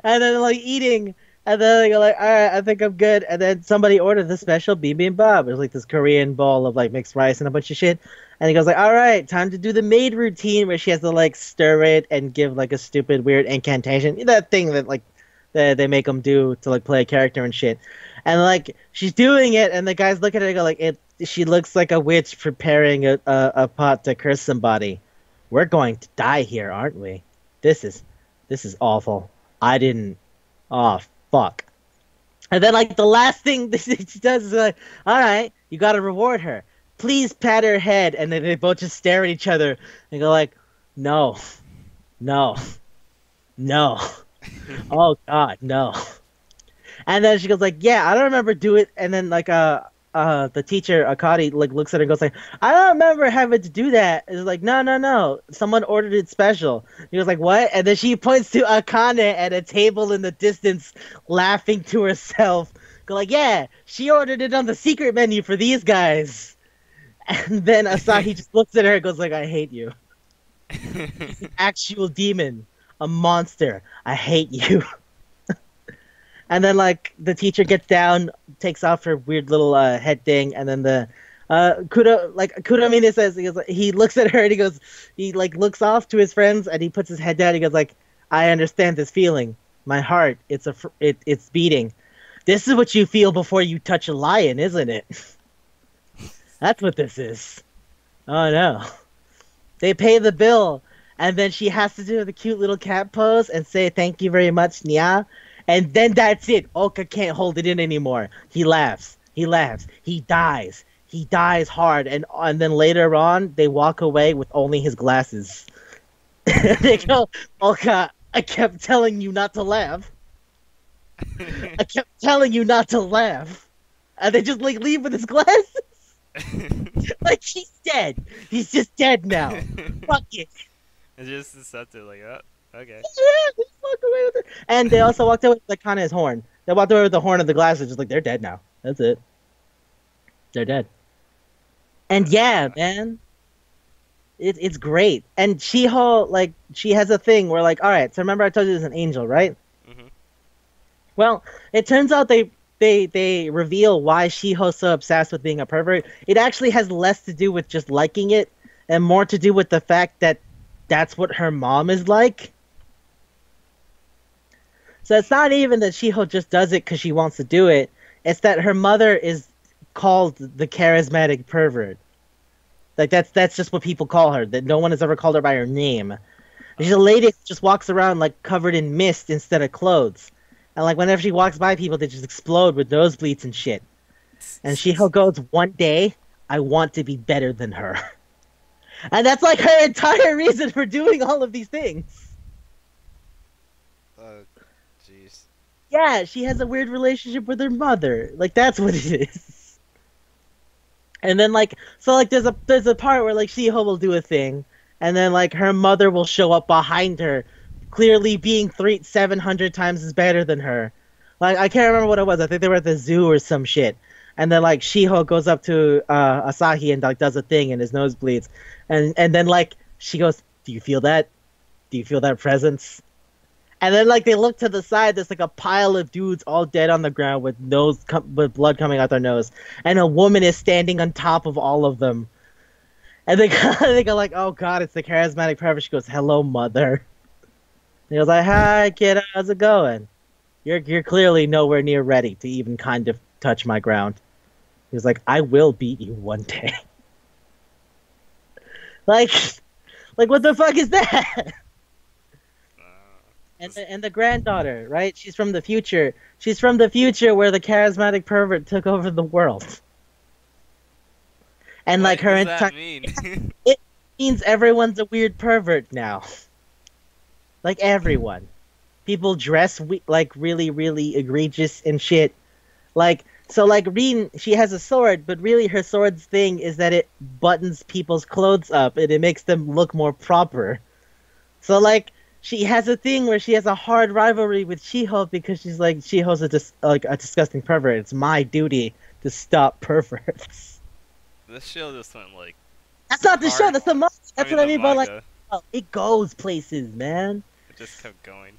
And then like eating, and then they go like, "All right, I think I'm good." And then somebody ordered the special bibimbap. It was like this Korean bowl of like mixed rice and a bunch of shit. And he goes like, "All right, time to do the maid routine," where she has to like stir it and give like a stupid weird incantation, that thing that like that they make them do to like play a character and shit. And like she's doing it, and the guys look at her and go like, "It." She looks like a witch preparing a pot to curse somebody. We're going to die here, aren't we? This is this is awful. I didn't. Oh fuck. And then like the last thing that she does is like, "All right, you got to reward her. Please pat her head." And then they both just stare at each other and go like, "No, no, no. Oh God, no." And then she goes like, "Yeah, I don't remember do it." And then like the teacher Akari like looks at her and goes like, "I don't remember having to do that." It's like, "No, no, no. Someone ordered it special." He was like, "What?" And then she points to Akane at a table in the distance, laughing to herself. Go like, "Yeah, she ordered it on the secret menu for these guys." And then Asahi just looks at her and goes like, "I hate you. An actual demon, a monster. I hate you." And then like the teacher gets down, takes off her weird little head thing, and then the Kuramine says he looks at her and he like looks off to his friends and he puts his head down. He goes like, "I understand this feeling. My heart, it's beating. This is what you feel before you touch a lion, isn't it?" That's what this is. Oh no. They pay the bill, and then she has to do the cute little cat pose and say thank you very much, Nya. And then that's it. Oka can't hold it in anymore. He laughs. He laughs. He dies. He dies hard. And then later on, they walk away with only his glasses. They go, "Oka, I kept telling you not to laugh. I kept telling you not to laugh." And they just like leave with his glasses. Like he's dead. He's just dead now. Fuck it. It's just accepted, like, oh, okay. Yeah, they just walked away with it. And they also walked away with like kind of his horn. They walked away with the horn of the glasses, just like they're dead now. That's it. They're dead. And yeah, man, it's great. And Shiho, like, she has a thing where like, all right, so remember I told you there's an angel, right? Hmm. Well, it turns out they reveal why Shiho's so obsessed with being a pervert. It actually has less to do with just liking it and more to do with the fact that that's what her mom is like. So it's not even that Shiho just does it because she wants to do it. It's that her mother is called the charismatic pervert. Like that's just what people call her. That no one has ever called her by her name. She's a lady who just walks around like covered in mist instead of clothes. And like whenever she walks by people, they just explode with nosebleeds and shit. And Shiho goes, "One day, I want to be better than her." And that's like her entire reason for doing all of these things. Oh, jeez. Yeah, she has a weird relationship with her mother. Like that's what it is. And then like so like there's a part where like Shiho will do a thing, and then like her mother will show up behind her, clearly being 700 times as better than her. Like I can't remember what it was. I think they were at the zoo or some shit. And then like Shiho goes up to Asahi and like does a thing and his nose bleeds. And then like she goes, "Do you feel that? Do you feel that presence?" And then like they look to the side, there's like a pile of dudes all dead on the ground with with blood coming out their nose, and a woman is standing on top of all of them, And they go like, "Oh God, it's the charismatic pervert." She goes, "Hello, mother." And he goes like, "Hi, kid, how's it going? You're clearly nowhere near ready to even kind of touch my ground." He was like, "I will beat you one day." like, like what the fuck is that? And This- the granddaughter, right? She's from the future. She's from the future where the charismatic pervert took over the world. And what like her does entire that mean? it means everyone's a weird pervert now. Like everyone. People dress like really, really egregious and shit. Like so, like Reen, she has a sword, but really her sword's thing is that it buttons people's clothes up and it makes them look more proper. So like she has a thing where she has a hard rivalry with Shiho because she's like Shiho's like a disgusting pervert. It's my duty to stop perverts. This show just went like That's not the show. hard. That's the manga. That's what I The mean by like manga. oh, it goes places, man. It just kept going.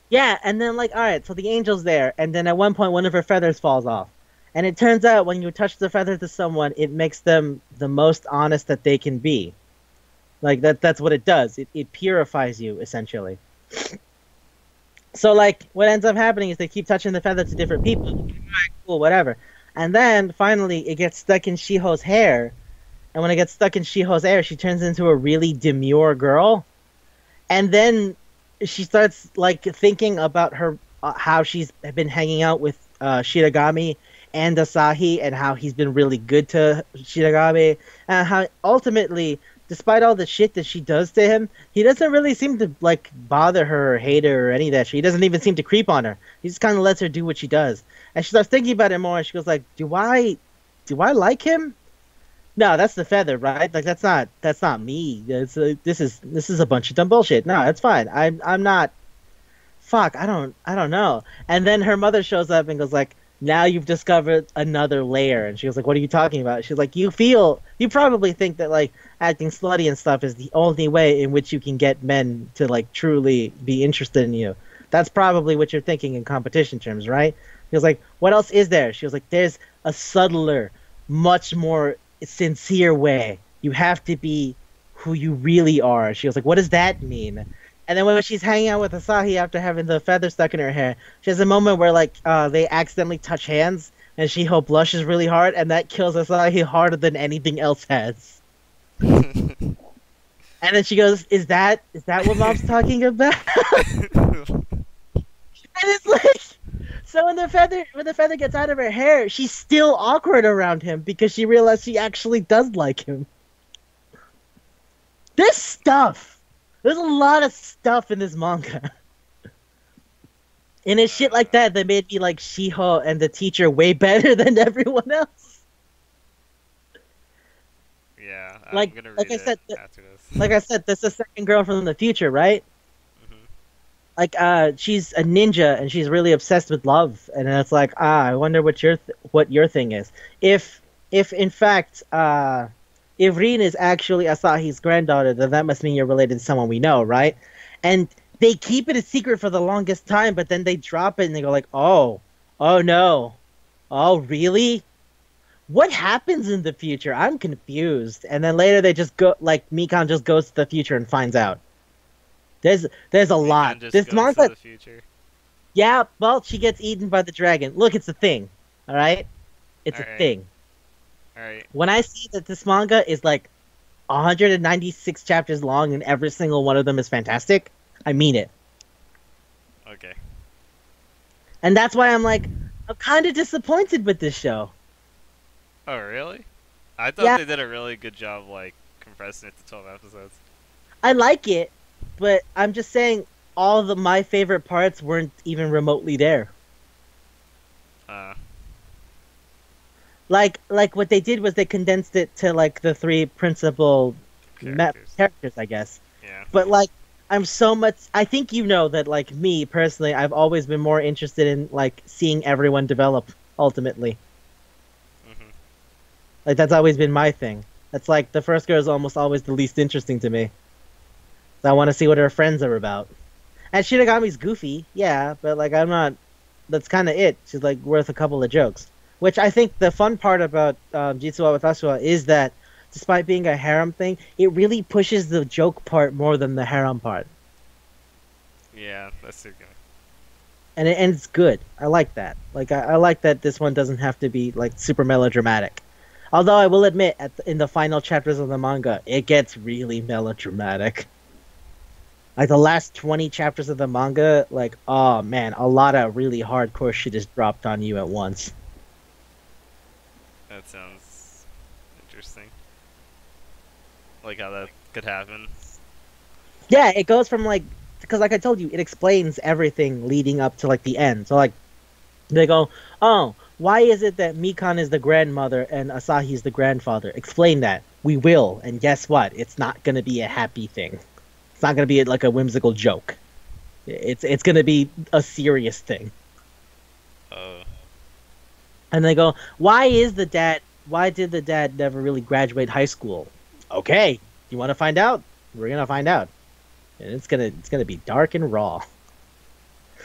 Yeah, and then like all right, so the angel's there, and then at one point one of her feathers falls off, and it turns out when you touch the feather to someone, it makes them the most honest that they can be. Like that's what it does. It purifies you essentially. So like what ends up happening is they keep touching the feather to different people. Alright, cool, whatever. And then finally it gets stuck in Shiho's hair. And when it gets stuck in Shiho's hair, she turns into a really demure girl. And then she starts like thinking about her how she's been hanging out with Shiragami and Asahi and how he's been really good to Shiragami and how ultimately despite all the shit that she does to him, he doesn't really seem to like bother her or hate her or any of that shit. He doesn't even seem to creep on her. He just kind of lets her do what she does. And she starts thinking about it more and she goes like, do I like him? No, that's the feather, right? Like that's not me. This is a bunch of dumb bullshit. No, it's fine. I'm not. Fuck, I don't know. And then her mother shows up and goes like, now you've discovered another layer. And she was like, what are you talking about? She's like, you probably think that like acting slutty and stuff is the only way in which you can get men to like truly be interested in you. That's probably what you're thinking in competition terms, right? He was like, what else is there? She was like, there's a subtler, much more sincere way. You have to be who you really are. She was like, what does that mean? And then when she's hanging out with Asahi after having the feather stuck in her hair, she has a moment where like they accidentally touch hands and Shiho blushes really hard and that kills Asahi harder than anything else has. And then she goes, Is that what mom's talking about? And it's like so when the feather gets out of her hair, she's still awkward around him because she realized she actually does like him. This stuff. There's a lot of stuff in this manga. And it's shit like that made me like Shiho and the teacher way better than everyone else. Yeah, Like- I'm gonna read like I it said, after this. Like I said, this is the second girl from the future, right? Mhm. Like she's a ninja and she's really obsessed with love and it's like I wonder what your thing is. If in fact if Rin is actually Asahi's granddaughter, then that must mean you're related to someone we know, right? And they keep it a secret for the longest time, but then they drop it and they go like, oh no, oh really? What happens in the future? I'm confused. And then later they just go like Mikan just goes to the future and finds out. There's a lot. Just This goes to manga, the future. yeah. Well, she gets eaten by the dragon. Look, it's a thing. All right, it's a Alright. thing. All right. When I see that this manga is like 196 chapters long and every single one of them is fantastic, I mean it. Okay. And that's why I'm like, I'm kind of disappointed with this show. Oh, really? I thought Yeah. they did a really good job, like, compressing it to 12 episodes. I like it, but I'm just saying all my favorite parts weren't even remotely there. Like what they did was they condensed it to like the three principal characters, I guess. Yeah. But like I'm so much I think you know that like me personally I've always been more interested in like seeing everyone develop ultimately. Mhm. Like that's always been my thing. That's like the first girl is almost always the least interesting to me. So I want to see what her friends are about. And Shinigami's goofy, yeah, but like I'm not that's kind of it. She's like worth a couple of jokes. Which I think the fun part about Jitsu wa Watashi wa is that despite being a harem thing, it really pushes the joke part more than the harem part. Yeah, that's too good. And it's good. I like that. Like I like that this one doesn't have to be like super melodramatic. Although I will admit, in the final chapters of the manga, it gets really melodramatic. Like the last 20 chapters of the manga, like oh man, a lot of really hardcore shit is dropped on you at once. That sounds interesting. Like how that could happen. Yeah, it goes from like because like I told you, it explains everything leading up to like the end. So like they go, oh, why is it that Mikan is the grandmother and Asahi is the grandfather? Explain that. We will, and guess what? It's not gonna be a happy thing. It's not gonna be like a whimsical joke. It's gonna be a serious thing. Oh. And they go, why is the dad? Why did the dad never really graduate high school? Okay, you want to find out? We're gonna find out, and it's gonna be dark and raw.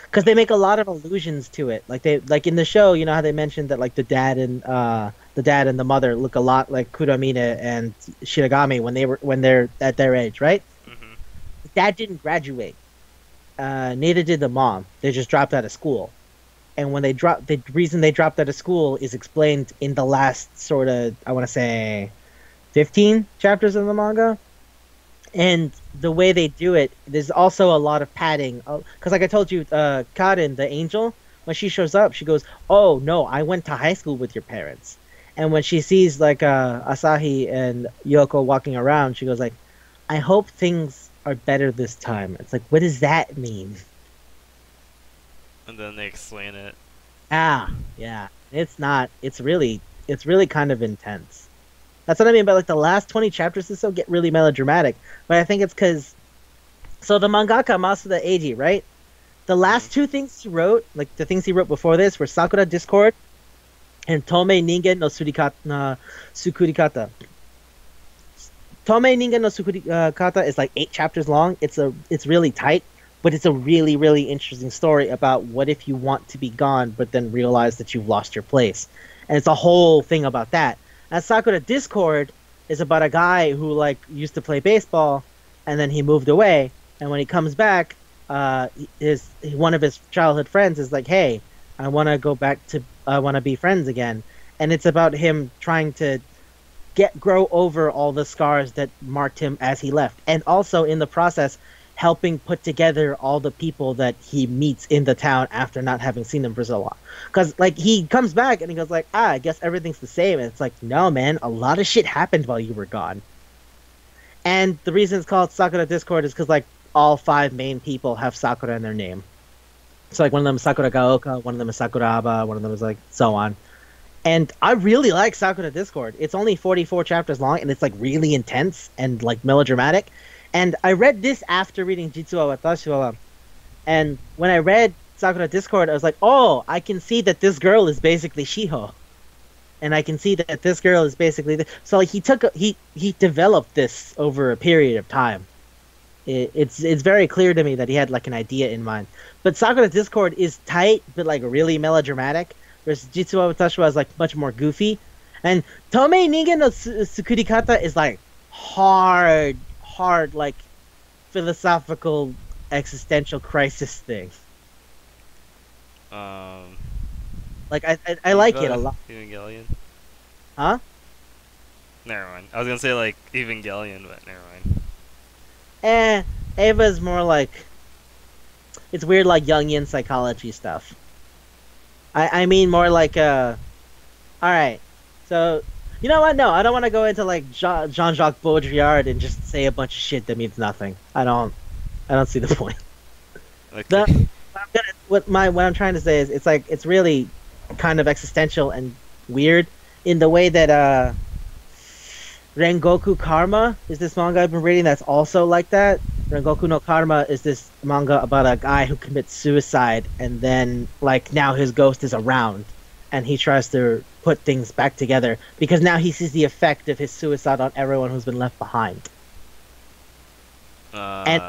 Because they make a lot of allusions to it, like in the show, you know how they mentioned that like the dad and the mother look a lot like Kuramine and Shiragami when they're at their age, right? Mhm. The dad didn't graduate. Neither did the mom. They just dropped out of school. And when they dropped, the reason they dropped out of school is explained in the last sort of, I want to say, 15 chapters of the manga. And the way they do it, there's also a lot of padding. Because like I told you, Karin, the angel, when she shows up, she goes, oh, no, I went to high school with your parents. And when she sees like Asahi and Yoko walking around, she goes like, I hope things are better this time. It's like, what does that mean? And then they explain it. Ah, yeah. It's not. It's really kind of intense. That's what I mean by like the last 20 chapters or so get really melodramatic. But I think it's because so the mangaka Masuda Eiji, right? The last two things he wrote, like the things he wrote before this, were Sakura Discord and Tomei Ningen no Sukurikata. Tomei Ningen no Sukurikata is like 8 chapters long. It's really tight, but it's a really really interesting story about what if you want to be gone, but then realize that you've lost your place, and it's a whole thing about that. And Sakura Discord is about a guy who like used to play baseball, and then he moved away. And when he comes back, his one of his childhood friends is like, "Hey, I want to go back to I want to be friends again." And it's about him trying to grow over all the scars that marked him as he left, and also in the process helping put together all the people that he meets in the town after not having seen them for so long. Because like he comes back and he goes like, I guess everything's the same. And it's like, no, man, a lot of shit happened while you were gone. And the reason it's called Sakura Discord is because like all 5 main people have Sakura in their name. So like one of them is Sakura Gaoka, one of them is Sakuraba, one of them is like so on. And I really like Sakura Discord. It's only 44 chapters long, and it's like really intense and like melodramatic. And I read this after reading Jitsu wa Watashi wa, and when I read Sakura Discord, I was like, oh, I can see that this girl is basically Shiho, and I can see that this girl is basically so like he developed this over a period of time. It's very clear to me that he had like an idea in mind. But Sakura Discord is tight, but like really melodramatic. Whereas Jitsu wa Watashi wa is like much more goofy, and Tomei Ningen no Sukurikata is like hard like philosophical existential crisis thing. Like I like it a lot. Evangelion. Huh? Never mind. I was gonna say like Evangelion, but never mind. Ava's more like it's weird like Jungian psychology stuff. I mean more like alright. So you know what? No, I don't want to go into like Jean-Jacques Baudrillard and just say a bunch of shit that means nothing. I don't see the point. Okay. What I'm trying to say is it's really kind of existential and weird in the way that Rengoku Karma is this manga I've been reading that's also like that. Rengoku no Karma is this manga about a guy who commits suicide and then like now his ghost is around and he tries to put things back together because now he sees the effect of his suicide on everyone who's been left behind. And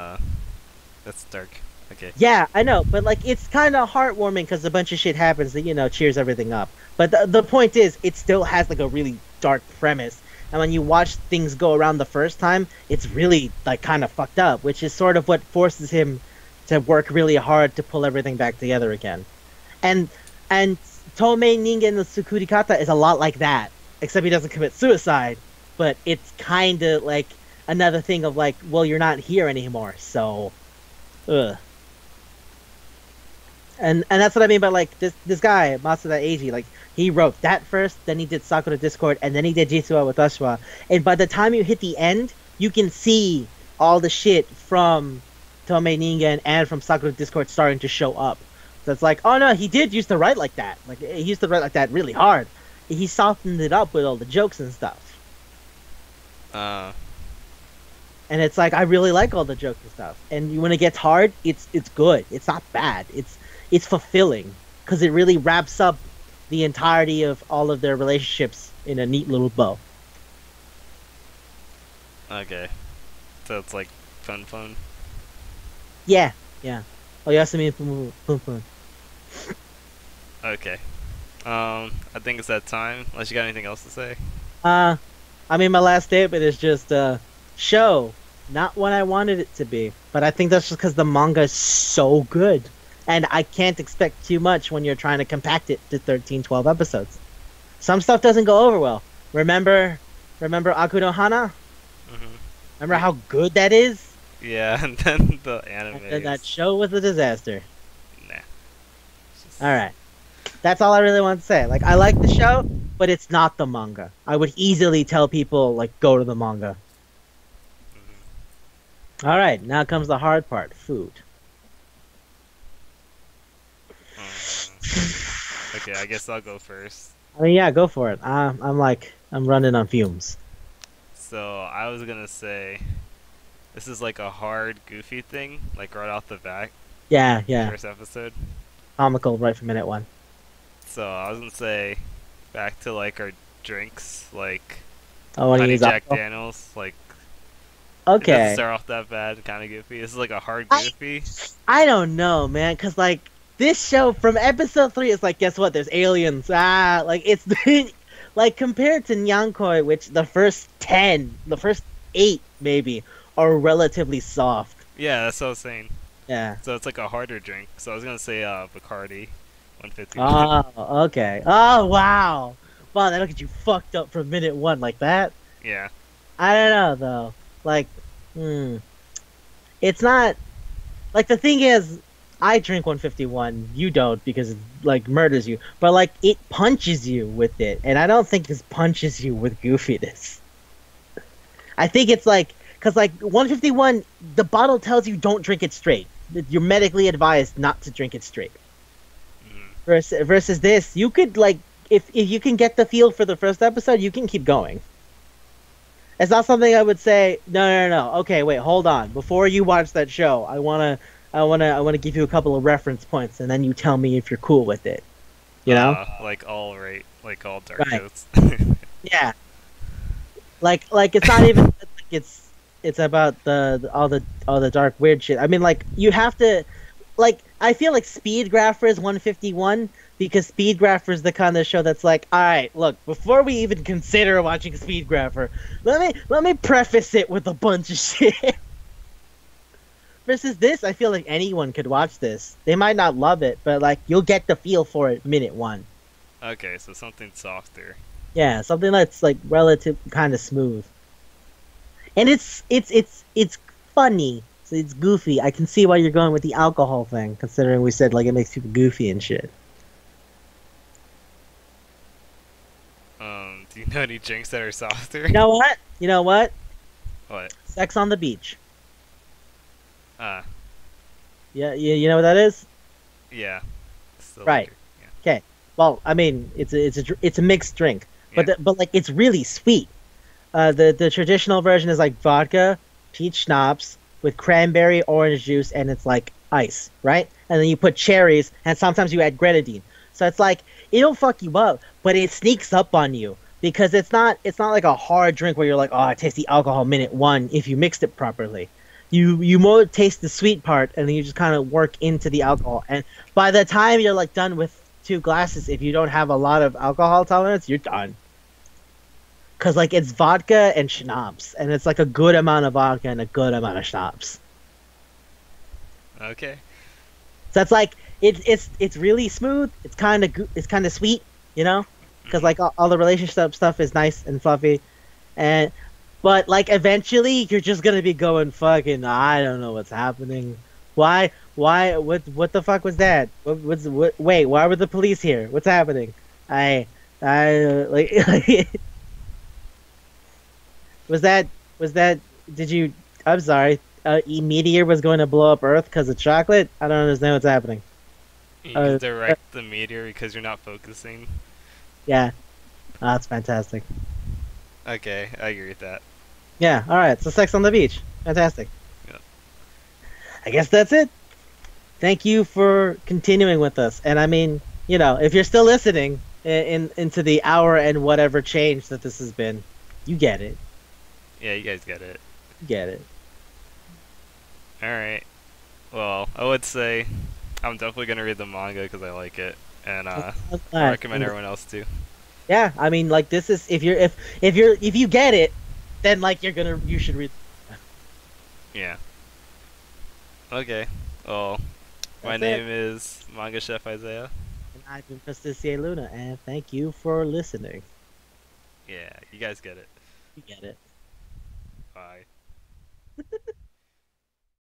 that's dark. Okay. yeah, I know, but like it's kind of heartwarming because a bunch of shit happens that cheers everything up. But the point is, it still has like a really dark premise and when you watch things go around the first time, it's really like kind of fucked up, which is sort of what forces him to work really hard to pull everything back together again. And and Tomei Ningen no Tsukurikata is a lot like that, except he doesn't commit suicide, but it's kind of like another thing of like, well, you're not here anymore, so, ugh. And that's what I mean by like this guy Masuda Eiji, like he wrote that first, then he did Sakura Discord, and then he did Jitsu wa Watashi, and by the time you hit the end, you can see all the shit from Tomei Ningen and from Sakura Discord starting to show up. So it's like, oh no, he did used to write like that. Like he used to write like that really hard. He softened it up with all the jokes and stuff. Uh, And it's like I really like all the jokes and stuff. And when it gets hard, it's good. It's not bad. It's fulfilling because it really wraps up the entirety of all of their relationships in a neat little bow. okay. So it's like fun. Yeah, yeah. Oh, Yasumi Pum Pum Pum. Okay. I think it's that time. Unless you got anything else to say. I mean, my last statement is just show, not what I wanted it to be. But I think that's just because the manga is so good. And I can't expect too much when you're trying to compact it to 13, 12 episodes. Some stuff doesn't go over well. Remember Akuno Hana? Mm-hmm. Remember how good that is? Yeah, and then the anime. And then that show was a disaster. Nah. Just... Alright. That's all I really want to say. Like, I like the show, but it's not the manga. I would easily tell people, like, go to the manga. Mm-hmm. Alright, now comes the hard part. Food. Okay, I guess I'll go first. I mean, yeah, go for it. I'm running on fumes. So, I was gonna say, this is like a hard, goofy thing, like right off the bat. Yeah, yeah. First episode. Comical right from minute one. So, I was gonna say, back to like our drinks, like Oh, when Honey you use Jack alcohol? Daniels, like it doesn't Okay. start off that bad, kind of goofy. This is like a hard goofy. I don't know, man, because, like, this show from episode 3 is like, guess what? There's aliens. Like, it's like, compared to Nyankoi, which the first 8 maybe, are relatively soft. Yeah, that's what I was saying. Yeah. So it's like a harder drink. So I was gonna say Bacardi, 150. Oh, okay. Oh, wow. Wow, that'll get you fucked up from minute 1 like that. Yeah. I don't know, though. Like, it's not... Like, the thing is, I drink 151, you don't, because it, like, murders you. But, like, it punches you with it, and I don't think this punches you with goofiness. I think it's like... Because, like, 151, the bottle tells you don't drink it straight. You're medically advised not to drink it straight. Versus this, you could, like... If you can get the feel for the first episode, you can keep going. It's not something I would say, no. Okay, wait, hold on. Before you watch that show, I wanna give you a couple of reference points, and then you tell me if you're cool with it. You know? Like all dark Right. jokes. Yeah. Like it's not even like it's about all the dark weird shit. I mean, like, you have to, like, I feel like Speed Grapher is 151 because Speed Grapher is the kind of show that's like, all right, look, before we even consider watching Speed Grapher, let me preface it with a bunch of shit. Versus this, I feel like anyone could watch this. They might not love it, but, like, you'll get the feel for it minute 1. Okay, so something softer. Yeah, something that's, like, relative kind of smooth. And it's funny. So it's goofy. I can see why you're going with the alcohol thing, considering we said, like, it makes people goofy and shit. Do you know any drinks that are softer? You know what? What? Sex on the beach. Ah, Yeah, you know what that is? yeah. Still Right. liquor, yeah. Okay. Well, I mean, it's a mixed drink, but Yeah. but like, it's really sweet. The traditional version is like vodka, peach schnapps with cranberry orange juice, and it's like ice, right? And then you put cherries, and sometimes you add grenadine. So it's like, it'll fuck you up, but it sneaks up on you because it's not like a hard drink where you're like, oh, I taste the alcohol minute 1 if you mixed it properly. You more taste the sweet part, and then you just kind of work into the alcohol. And by the time you're like done with 2 glasses, if you don't have a lot of alcohol tolerance, you're done. Cause like it's vodka and schnapps, and it's like a good amount of vodka and a good amount of schnapps. Okay. So it's like it's really smooth. It's kind of sweet, you know, because Mhm. like all the relationship stuff is nice and fluffy, and but like eventually you're just gonna be going fucking. I don't know what's happening. Why? Why? What the fuck was that? Wait, why were the police here? What's happening? I like was that did you? I'm sorry. A meteor was going to blow up Earth because of chocolate. I don't understand what's happening. You can Uh, direct the meteor because you're not focusing. yeah. That's fantastic. Okay, I agree with that. Yeah, all right. So Sex on the Beach. Fantastic. Yeah. I guess that's it. Thank you for continuing with us. And I mean, if you're still listening into the hour and whatever change that this has been, you get it. Yeah, you guys get it. You get it. Alright. Well, I would say I'm definitely gonna read the manga because I like it, and I'm I glad. recommend everyone else to. Yeah, I mean, like this is if you get it, then like you should read. Yeah. Okay. Well, my That's it. name is Manga Chef Isaiah. And I've been Justicia Luna, and thank you for listening. Yeah, you guys get it. You get it. Bye.